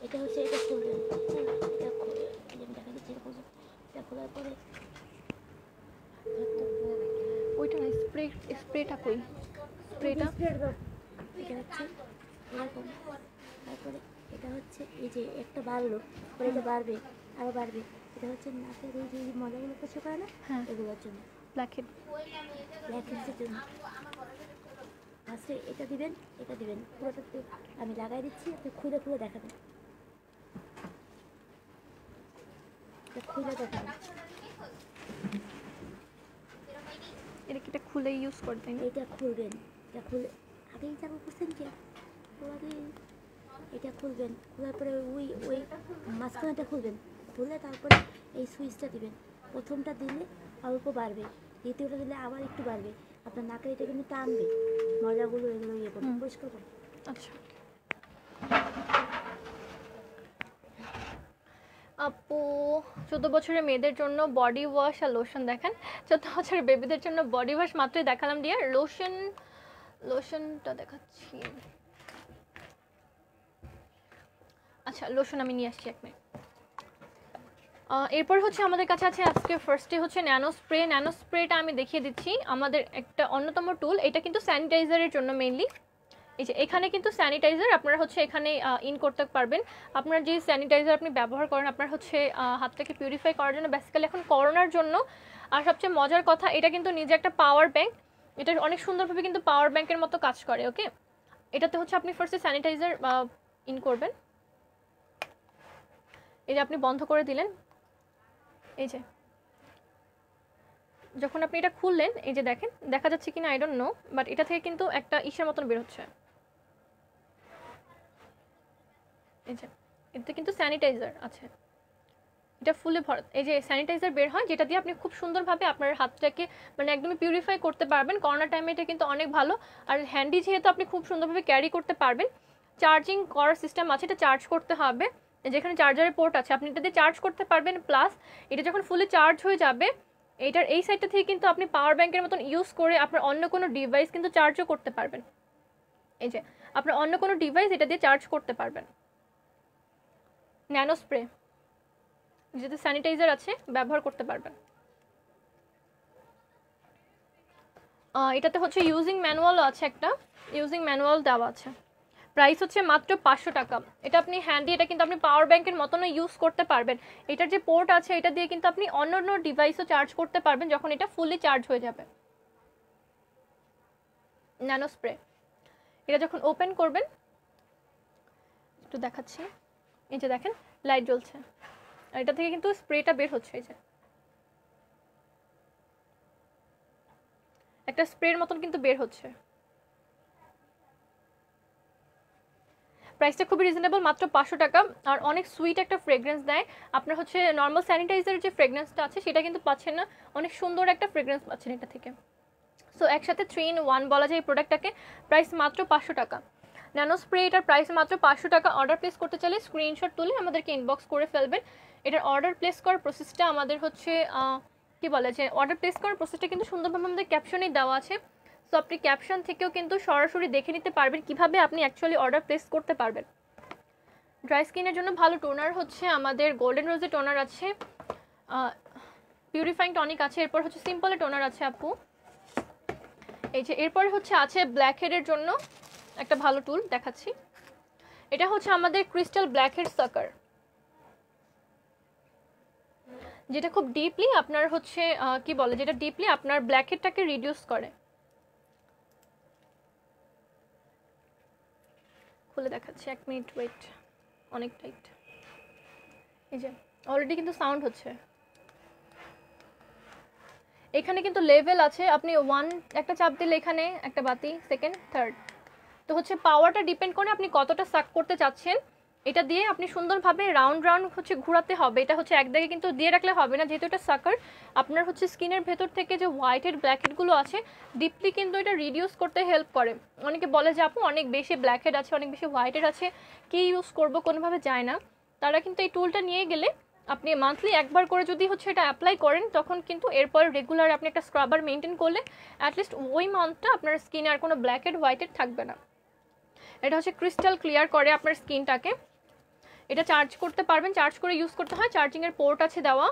এটা হচ্ছে এটা খুলবেন, এটা খুলে দেখা দিচ্ছি, এটা খোলার পরে ওইটা না, স্প্রেটা কই? স্প্রেটা এটা হচ্ছে এরকম, তারপরে এটা হচ্ছে এই যে একটা বাড়লো, পরে এটা বাড়বে আরও বাড়বে। এটা হচ্ছে নাকের এই যে মজাগুলো কিছু করে না, হ্যাঁ এগুলোর জন্য, ব্ল্যাকহেডসের জন্য। ফার্স্টে এটা দিবেন পুরোটা আমি লাগাই দিচ্ছি, আপনি খুলে দেখাবেন, খুলে দেখাবেন। এটা কি এটা খুলে ইউজ করতে? এটা খুলবেন, এটা খুলে আগেই যাবো বুঝছেন কি, আগে এটা খুলবেন, খোলার পরে ওই মাঝখানেটা খুলবেন, খুলে তারপরে এই সুইচটা দিবেন। প্রথমটা দিলে অল্প বাড়বে, দ্বিতীয়টা দিলে আবার একটু বাড়বে। আপনার নাকের এটা কিন্তু টানবে, ময়লাগুলো এগুলো ইয়ে করবে, পরিষ্কার করবে। আচ্ছা আপু 14 বছরের মেয়েদের জন্য বডি ওয়াশ আর লোশন দেখেন। 14 বছরের বেবিদের জন্য বডি ওয়াশ মাত্রই দেখালাম ডিয়ার, লোশনটা দেখাচ্ছি। আচ্ছা লোশন আমি নিয়ে আসছি 1 মিনিট। এরপর হচ্ছে আমাদের কাছে আছে আজকে ফার্স্টে হচ্ছে ন্যানো স্প্রেটা আমি দেখিয়ে দিচ্ছি। আমাদের একটা অন্যতম টুল, এটা কিন্তু স্যানিটাইজারের জন্য মেইনলি। এই যে এখানে কিন্তু স্যানিটাইজার আপনারা হচ্ছে এখানে ইন করতে পারবেন। আপনার যে স্যানিটাইজার আপনি ব্যবহার করেন আপনার হচ্ছে হাতটাকে পিউরিফাই করার জন্য, বেসিক্যালি এখন করোনার জন্য। আর সবচেয়ে মজার কথা, এটা কিন্তু নিজে একটা পাওয়ার ব্যাংক, এটা অনেক সুন্দরভাবে কিন্তু পাওয়ার ব্যাংকের মতো কাজ করে। ওকে, এটাতে হচ্ছে আপনি ফার্স্টে স্যানিটাইজার ইন করবেন, এই যে আপনি বন্ধ করে দিলেন। এই যে যখন আপনি এটা খুললেন, এই যে দেখেন, দেখা যাচ্ছে কিনা আই ডোন্ট নো, বাট এটা থেকে কিন্তু একটা ইসের মতন বের হচ্ছে। এই যে এতে কিন্তু স্যানিটাইজার আছে, এটা ফুলে ভরা। এই যে স্যানিটাইজার বের হয়, যেটা দিয়ে আপনি খুব সুন্দরভাবে আপনার হাতটাকে মানে একদমই পিউরিফাই করতে পারবেন। করোনা টাইমে এটা কিন্তু অনেক ভালো, আর হ্যান্ডি যেহেতু আপনি খুব সুন্দরভাবে ক্যারি করতে পারবেন। চার্জিং করার সিস্টেম আছে, এটা চার্জ করতে হবে, যেখানে চার্জারের পোর্ট আছে আপনি এটা দিয়ে চার্জ করতে পারবেন। প্লাস এটা যখন ফুলে চার্জ হয়ে যাবে, এইটার এই সাইডটা থেকে কিন্তু আপনি পাওয়ার ব্যাংকের মতন ইউজ করে আপনার অন্য কোনো ডিভাইস কিন্তু চার্জও করতে পারবেন। এই যে আপনার অন্য কোনো ডিভাইস এটা দিয়ে চার্জ করতে পারবেন। ন্যানো স্প্রে, যেটা স্যানিটাইজার আছে, ব্যবহার করতে পারবেন। এটাতে হচ্ছে ইউজিং ম্যানুয়ালও আছে, একটা ইউজিং ম্যানুয়াল দেওয়া আছে। প্রাইস হচ্ছে মাত্র 500 টাকা। এটা আপনি হ্যান্ডি, এটা কিন্তু আপনি পাওয়ার ব্যাংকের মতনও ইউজ করতে পারবেন। এটার যে পোর্ট আছে এটা দিয়ে কিন্তু আপনি অন্য অন্য ডিভাইসও চার্জ করতে পারবেন যখন এটা ফুললি চার্জ হয়ে যাবে। ন্যানো স্প্রে, এটা যখন ওপেন করবেন, একটু দেখাচ্ছি, এই যে দেখেন লাইট জ্বলছে, আর এটা থেকে কিন্তু স্প্রেটা বের হচ্ছে। এই যে একটা স্প্রের মতন কিন্তু বের হচ্ছে। প্রাইসটা খুবই রিজনেবল, মাত্র 500 টাকা। আর অনেক সুইট একটা ফ্রেগ্রেন্স দেয়। আপনার হচ্ছে নর্মাল স্যানিটাইজারের যে ফ্রেগ্রেন্সটা আছে সেটা কিন্তু পাচ্ছেন না, অনেক সুন্দর একটা ফ্রেগ্রেন্স পাচ্ছেন এটা থেকে। সো একসাথে 3 in 1 বলা যায় এই প্রোডাক্টটাকে। প্রাইস মাত্র 500 টাকা। ন্যানো স্প্রে, এটার প্রাইস মাত্র 500 টাকা। অর্ডার প্লেস করতে চাইলে স্ক্রিনশট তুলে আমাদেরকে ইনবক্স করে ফেলবেন। এটার অর্ডার প্লেস করার প্রসেসটা আমাদের হচ্ছে কি বলে যে অর্ডার প্লেস করার প্রসেসটা কিন্তু সুন্দরভাবে আমাদের ক্যাপশনেই দেওয়া আছে। সো আপনি ক্যাপশন থেকেও কিন্তু সরাসরি দেখে নিতে পারবেন কিভাবে আপনি অ্যাকচুয়ালি অর্ডার প্লেস করতে পারবেন। ড্রাই স্কিনের জন্য ভালো টোনার হচ্ছে আমাদের গোল্ডেন রোজের টোনার আছে, পিউরিফাইং টনিক আছে, এরপর হচ্ছে সিম্পলের টোনার আছে আপু। এই যে এরপরে হচ্ছে আছে ব্ল্যাক হেডের জন্য একটা ভালো টুল দেখাচ্ছি। এটা হচ্ছে আমাদের ক্রিস্টাল ব্ল্যাক হেড সাকার, যেটা খুব ডিপলি আপনার হচ্ছে কি বলে, যেটা ডিপলি আপনার ব্ল্যাক হেডটাকে রিডিউস করে। খুলে দেখাচ্ছি, 1 মিনিট ওয়েট, অনেক টাইট। এই যে অলরেডি কিন্তু সাউন্ড হচ্ছে। এখানে কিন্তু লেভেল আছে, আপনি 1 একটা চাপ দিলে এখানে একটা বাতি, সেকেন্ড, থার্ড। তো হচ্ছে পাওয়ারটা ডিপেন্ড করে আপনি কতটা সাক করতে চাচ্ছেন। এটা দিয়ে আপনি সুন্দরভাবে রাউন্ড রাউন্ড হচ্ছে ঘোরাতে হবে। এটা হচ্ছে একদিকে কিন্তু দিয়ে রাখলে হবে না, যেহেতু এটা সাকার। আপনার হচ্ছে স্কিনের ভেতর থেকে যে হোয়াইট হেড ব্ল্যাক হেডগুলো আছে ডিপলি কিন্তু এটা রিডিউস করতে হেল্প করে। অনেকে বলে যে আপু অনেক বেশি ব্ল্যাক হেড আছে, অনেক বেশি হোয়াইট হেড আছে, কি ইউজ করবো কোনোভাবে যায় না। তারা কিন্তু এই টুলটা নিয়ে গেলে আপনি মান্থলি একবার করে যদি হচ্ছে এটা অ্যাপ্লাই করেন, তখন কিন্তু এরপর রেগুলার আপনি একটা স্ক্রাবার মেনটেন করলে অ্যাটলিস্ট ওই মান্থটা আপনার স্কিনে আর কোনো ব্ল্যাক হেড হোয়াইট হেড থাকবে না। এটা হচ্ছে ক্রিস্টাল ক্লিয়ার করে আপনার স্কিনটাকে। এটা চার্জ করতে পারবেন, চার্জ করে ইউজ করতে হয়, চার্জিংয়ের পোর্ট আছে দেওয়া।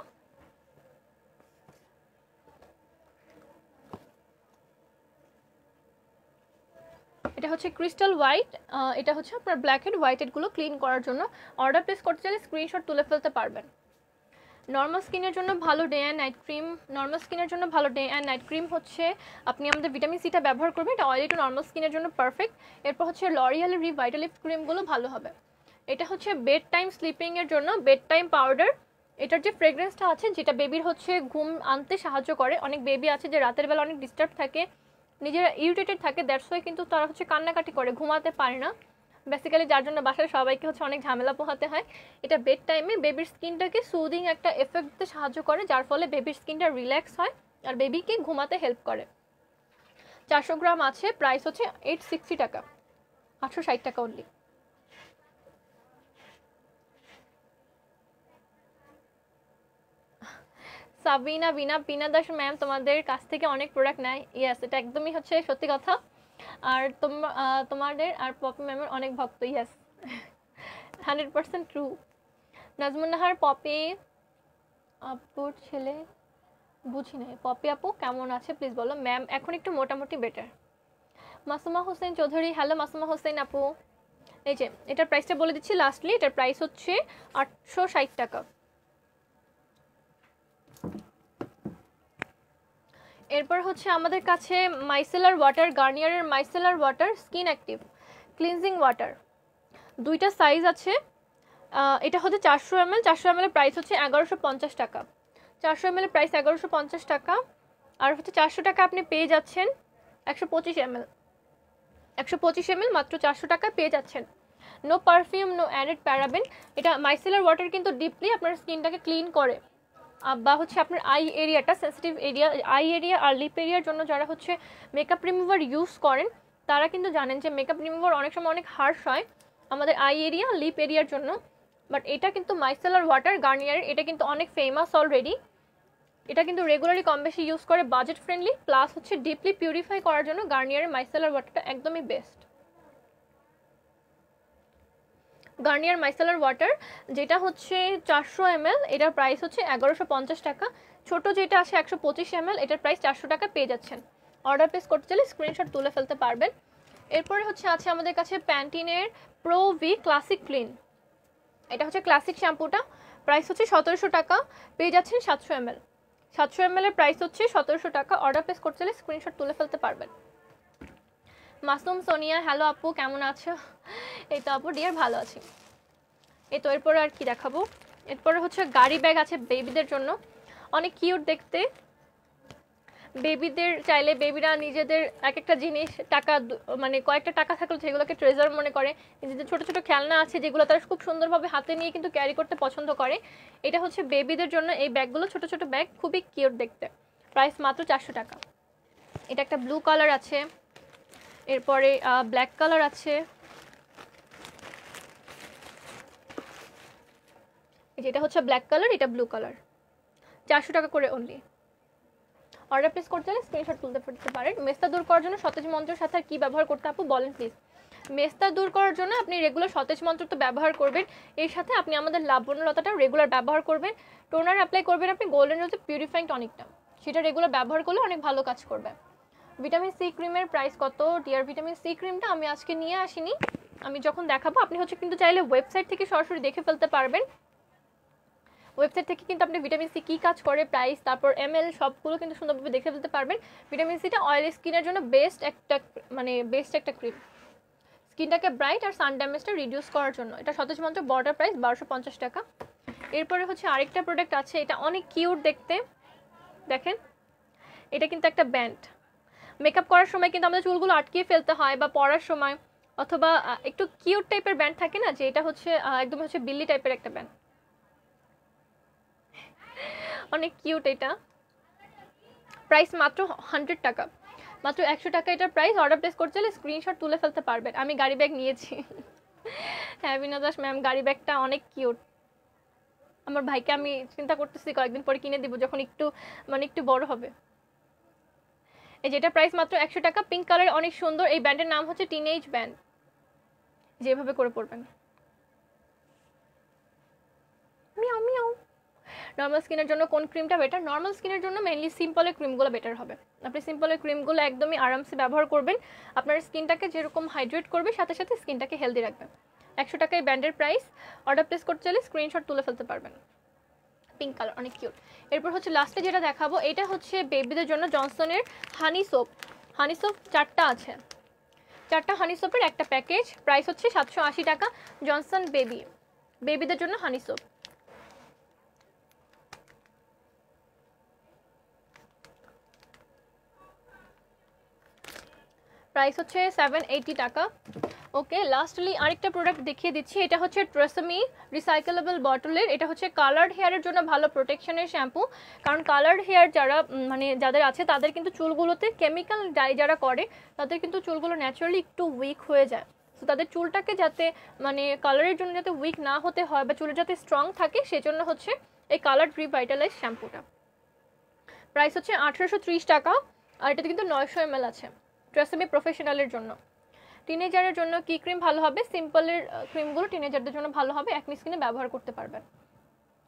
এটা হচ্ছে ক্রিস্টাল হোয়াইট, এটা হচ্ছে আপনার ব্ল্যাক হেড হোয়াইট হেডগুলো ক্লিন করার জন্য। অর্ডার প্লেস করতে চাইলে স্ক্রিনশট তুলে ফেলতে পারবেন। নর্মাল স্কিনের জন্য ভালো day and night cream, normal স্কিনের জন্য ভালো ডে অ্যান্ড নাইট ক্রিম হচ্ছে আপনি আমাদের ভিটামিন সিটা ব্যবহার করবেন, এটা অয়েলি টু নর্মাল স্কিনের জন্য পারফেক্ট। এরপর হচ্ছে লরিয়ালের রিভাইটালিফ ক্রিমগুলো ভালো হবে। এটা হচ্ছে বেড টাইম স্লিপিংয়ের জন্য বেড টাইম পাউডার। এটার যে ফ্রেগরেন্সটা আছে, যেটা বেবির হচ্ছে ঘুম আনতে সাহায্য করে। অনেক বেবি আছে যে রাতের বেলা অনেক ডিস্টার্ব থাকে, নিজেরা ইরিটেটেড থাকে, দ্যাটস ওয়াই কিন্তু তারা হচ্ছে কান্নাকাটি করে, ঘুমাতে পারে না বেসিক্যালি, যার জন্য বাসায় সবাইকে হচ্ছে অনেক ঝামেলা পোহাতে হয়। এটা বেড টাইমে বেবির স্কিনটাকে সুদিং একটা এফেক্ট দিতে সাহায্য করে, যার ফলে বেবির স্কিনটা রিল্যাক্স হয় আর বেবিকে ঘুমাতে হেল্প করে। 400 গ্রাম আছে, প্রাইস হচ্ছে 860 টাকা, 860 টাকা অনলি। সাবিনা বিনা দাস ম্যাম তোমাদের কাছ থেকে অনেক প্রোডাক্ট নেয়, ইয়েস এটা একদমই হচ্ছে সত্যি কথা। আর তোমাদের আর পপি ম্যামের অনেক ভক্ত, ইয়েস 100% ট্রু। নাজমুন্নাহার, পপি আপুর ছেলে বুঝি নাই, পপি আপু কেমন আছে প্লিজ বলো। ম্যাম এখন একটু মোটামুটি বেটার, মাসুমা হোসেন চৌধুরী, হ্যালো মাসুমা হোসেন আপু। এই যে এটার প্রাইসটা বলে দিচ্ছি লাস্টলি, এটার প্রাইস হচ্ছে 860 টাকা। এরপর হচ্ছে আমাদের কাছে মাইসেলার ওয়াটার, গার্নিয়ারের micellar water skin active cleansing water, দুইটা সাইজ আছে। এটা হচ্ছে 400 ml, 400 ml এর প্রাইস হচ্ছে 1150 টাকা। 400 ml এর প্রাইস 1150 টাকা। আর হচ্ছে 400 টাকা আপনি পেয়ে যাচ্ছেন 125 ml, 125 ml মাত্র 400 টাকা পেয়ে যাচ্ছেন। No perfume, no added paraben. এটা মাইসেলার ওয়াটার কিন্তু ডিপলি আপনার স্কিনটাকে ক্লিন করে, বা হচ্ছে আপনার আই এরিয়াটা, সেন্সিটিভ এরিয়া, আই এরিয়া আর লিপ এরিয়ার জন্য যারা হচ্ছে মেকআপ রিমুভার ইউজ করেন তারা কিন্তু জানেন যে মেকআপ রিমুভার অনেক সময় অনেক হার্শ হয় আমাদের আই এরিয়া, লিপ এরিয়ার জন্য। বাট এটা কিন্তু মাইসেলার ওয়াটার গার্নিয়ারের, এটা কিন্তু অনেক ফেমাস অলরেডি। এটা কিন্তু রেগুলারলি কম বেশি ইউজ করে, বাজেট ফ্রেন্ডলি, প্লাস হচ্ছে ডিপলি পিউরিফাই করার জন্য গার্নিয়ারের মাইসেলার ওয়াটারটা একদমই বেস্ট। গার্নিয়ার মাইসেলার ওয়াটার যেটা হচ্ছে 400 ml, এটার প্রাইস হচ্ছে 1150 টাকা। ছোট যেটা আছে 125 ml, এটার প্রাইস 400 টাকা পেয়ে যাচ্ছেন। অর্ডার প্লেস করতে চাইলে স্ক্রিনশট তুলে ফেলতে পারবেন। এরপরে হচ্ছে আছে আমাদের কাছে প্যান্টিনের প্রো ভি ক্লাসিক ক্লিন, এটা হচ্ছে ক্লাসিক শ্যাম্পুটা, প্রাইস হচ্ছে 1700 টাকা, পেয়ে যাচ্ছেন 700 ml। 700 ml এর প্রাইস হচ্ছে 1700 টাকা। অর্ডার প্লেস করতে চাইলে স্ক্রিনশট তুলে ফেলতে পারবেন। মাসুম সোনিয়া, হ্যালো আপু কেমন আছো? এই তো আপু ডিয়ার ভালো আছি। এই তো এরপরে আর কি দেখাবো, এরপরে হচ্ছে গাড়ি ব্যাগ আছে বেবিদের জন্য, অনেক কিউট দেখতে। বেবিদের চাইলে বেবিরা নিজেদের এক একটা জিনিস টাকা মানে কয়েকটা টাকা থাকলে সেগুলোকে ট্রেজার মনে করে, নিজেদের ছোট ছোট খেলনা আছে যেগুলো তারা খুব সুন্দরভাবে হাতে নিয়ে কিন্তু ক্যারি করতে পছন্দ করে। এটা হচ্ছে বেবিদের জন্য এই ব্যাগগুলো, ছোট ছোট ব্যাগ, খুবই কিউট দেখতে। প্রাইস মাত্র 400 টাকা। এটা একটা ব্লু কালার আছে, এরপরে ব্ল্যাক কালার আছে, যেটা হচ্ছে ব্ল্যাক কালার, এটা ব্লু কালার, 400 টাকা করে অনলি। অর্ডার প্লেস করতে হলে স্ক্রিনশট তুলতে পারেন। মেস্তা দূর করার জন্য সতেজ মন্ত্রের সাথে আর কি ব্যবহার করতে আপু বলেন প্লিজ। মেস্তা দূর করার জন্য আপনি রেগুলার সতেজ মন্ত্র তো ব্যবহার করবেন, এর সাথে আপনি আমাদের লাবণ্যলতাটাও রেগুলার ব্যবহার করবেন। টোনার অ্যাপ্লাই করবেন আপনি গোল্ডেন রোজের পিউরিফাইং টনিকটা, সেটা রেগুলার ব্যবহার করলে অনেক ভালো কাজ করবে। ভিটামিন সি ক্রিমের প্রাইস কত ডিয়ার? ভিটামিন সি ক্রিমটা আমি আজকে নিয়ে আসিনি, আমি যখন দেখাবো আপনি হচ্ছে কিন্তু চাইলে ওয়েবসাইট থেকে সরাসরি দেখে ফেলতে পারবেন। ওয়েবসাইট থেকে কিন্তু আপনি ভিটামিন সি কী কাজ করে, প্রাইস, তারপর এমএল সবগুলো কিন্তু সুন্দরভাবে দেখে ফেলতে পারবেন। ভিটামিন সিটা অয়েলি স্কিনের জন্য বেস্ট একটা ক্রিম, স্কিনটাকে ব্রাইট আর সান ড্যামেজটা রিডিউস করার জন্য। এটা সতেজ মন্ত্র, বর্ডার প্রাইস 1250 টাকা। এরপরে হচ্ছে আরেকটা প্রোডাক্ট আছে, এটা অনেক কিউট দেখতে, দেখেন এটা কিন্তু একটা ব্যান্ড। মেকআপ করার সময় কিন্তু আমাদের চুলগুলো আটকিয়ে ফেলতে হয়, বা পরার সময়, অথবা একটু কিউট টাইপের ব্যান্ড থাকে না, যে এটা হচ্ছে একদম হচ্ছে বিল্লি টাইপের একটা ব্যান্ড, অনেক কিউট। এটা প্রাইস মাত্র 100 টাকা, মাত্র 100 টাকা এটার প্রাইস। অর্ডার প্লেস করতে চাইলে স্ক্রিনশট তুলে ফেলতে পারবেন। আমি গাড়ি ব্যাগ নিয়েছি। হ্যাঁ বিনোদাস ম্যাম, গাড়ি ব্যাগটা অনেক কিউট। আমার ভাইকে আমি চিন্তা করতেছি কয়েকদিন পরে কিনে দিব, যখন একটু বড় হবে। এই যেটা প্রাইস মাত্র 100 টাকা, পিঙ্ক কালার, অনেক সুন্দর। এই ব্যান্ডের নাম হচ্ছে টিনেজ ব্যান্ড, যেভাবে করে পড়বেন। Miao Miao. নর্মাল স্কিনের জন্য কোন ক্রিমটা বেটার? নর্মাল স্কিনের জন্য মেইনলি সিম্পলের ক্রিমগুলো বেটার হবে। আপনি সিম্পলের ক্রিমগুলো একদমই আরামসে ব্যবহার করবেন, আপনার স্কিনটাকে যেরকম হাইড্রেট করবে সাথে সাথে স্কিনটাকে হেলদি রাখবে। 100 টাকা এই ব্যান্ডের প্রাইস। অর্ডার প্লেস করতে চাইলে স্ক্রিনশট তুলে ফেলতে পারবেন। পিঙ্ক কালার, অনেক কিউট। এরপর হচ্ছে লাস্টে যেটা দেখাবো, এটা হচ্ছে বেবিদের জন্য জনসনের হানি সোপ। হানি সোপ 4টা আছে, 4টা হানি সোপের একটা প্যাকেজ, প্রাইস হচ্ছে 780 টাকা। জনসন বেবিদের জন্য হানি সোপ, প্রাইস হচ্ছে 780 টাকা। ওকে, লাস্টলি আরেকটা প্রোডাক্ট দেখিয়ে দিচ্ছি, এটা হচ্ছে ট্রেসমি রিসাইকেলেবল বটলের। এটা হচ্ছে কালার্ড হেয়ারের জন্য ভালো প্রোটেকশনের শ্যাম্পু, কারণ কালার্ড হেয়ার যাদের আছে তাদের কিন্তু চুলগুলোতে কেমিক্যাল ডাই যারা করে তাদের কিন্তু চুলগুলো ন্যাচারালি একটু উইক হয়ে যায়। তো তাদের চুলটাকে যাতে কালারের জন্য যাতে উইক না হতে হয়, বা চুলে যাতে স্ট্রং থাকে, সেজন্য হচ্ছে এই কালার্ড রিভাইটালাইজ শ্যাম্পুটা। প্রাইস হচ্ছে 1830 টাকা, আর এটাতে কিন্তু 900 ml আছে। ট্রেসমি প্রফেশনালের জন্য। টিনেজারের জন্য কি ক্রিম ভালো হবে? সিম্পলের ক্রিমগুলো টিনেজারদের জন্য ভালো হবে, একনি স্কিনে ব্যবহার করতে পারবেন।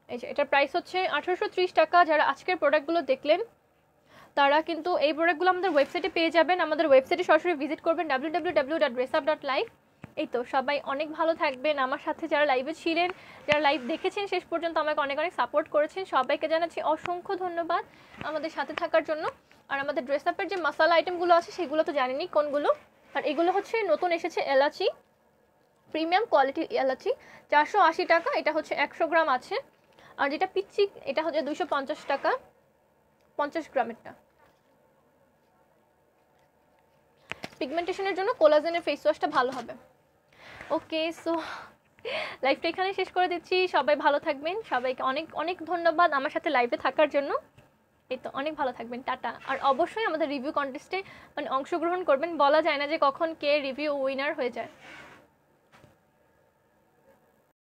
এই যে এটার প্রাইস হচ্ছে 1830 টাকা। যারা আজকের প্রোডাক্টগুলো দেখলেন তারা কিন্তু এই প্রোডাক্টগুলো আমাদের ওয়েবসাইটে পেয়ে যাবেন। আমাদের ওয়েবসাইটে সরাসরি ভিজিট করবেন www.dressup.live। এই তো সবাই অনেক ভালো থাকবেন। আমার সাথে যারা লাইভে ছিলেন, যারা লাইভ দেখেছেন শেষ পর্যন্ত, আমাকে অনেক অনেক সাপোর্ট করেছেন, সবাইকে জানাচ্ছি অসংখ্য ধন্যবাদ আমাদের সাথে থাকার জন্য। আর আমাদের ড্রেসআপের যে মশলা আইটেমগুলো আছে সেগুলো তো জানেনই কোনগুলো। আর এগুলো হচ্ছে নতুন এসেছে এলাচি, প্রিমিয়াম কোয়ালিটির এলাচি, 480 টাকা। এটা হচ্ছে 100 গ্রাম আছে। আর যেটা পিচ্ছি এটা হচ্ছে 250 টাকা, 50 গ্রামেরটা। পিগমেন্টেশনের জন্য কোলাজেনের ফেস ওয়াশটা ভালো হবে। ওকে, সো লাইভটা এখানে শেষ করে দিচ্ছি। সবাই ভালো থাকবেন, সবাইকে অনেক অনেক ধন্যবাদ আমার সাথে লাইভে থাকার জন্য। এই তো অনেক ভালো থাকবেন, টাটা। আর অবশ্যই আমাদের রিভিউ কন্টেস্টে মানে অংশগ্রহণ করবেন, বলা যায় না যে কখন কে রিভিউ উইনার হয়ে যায়।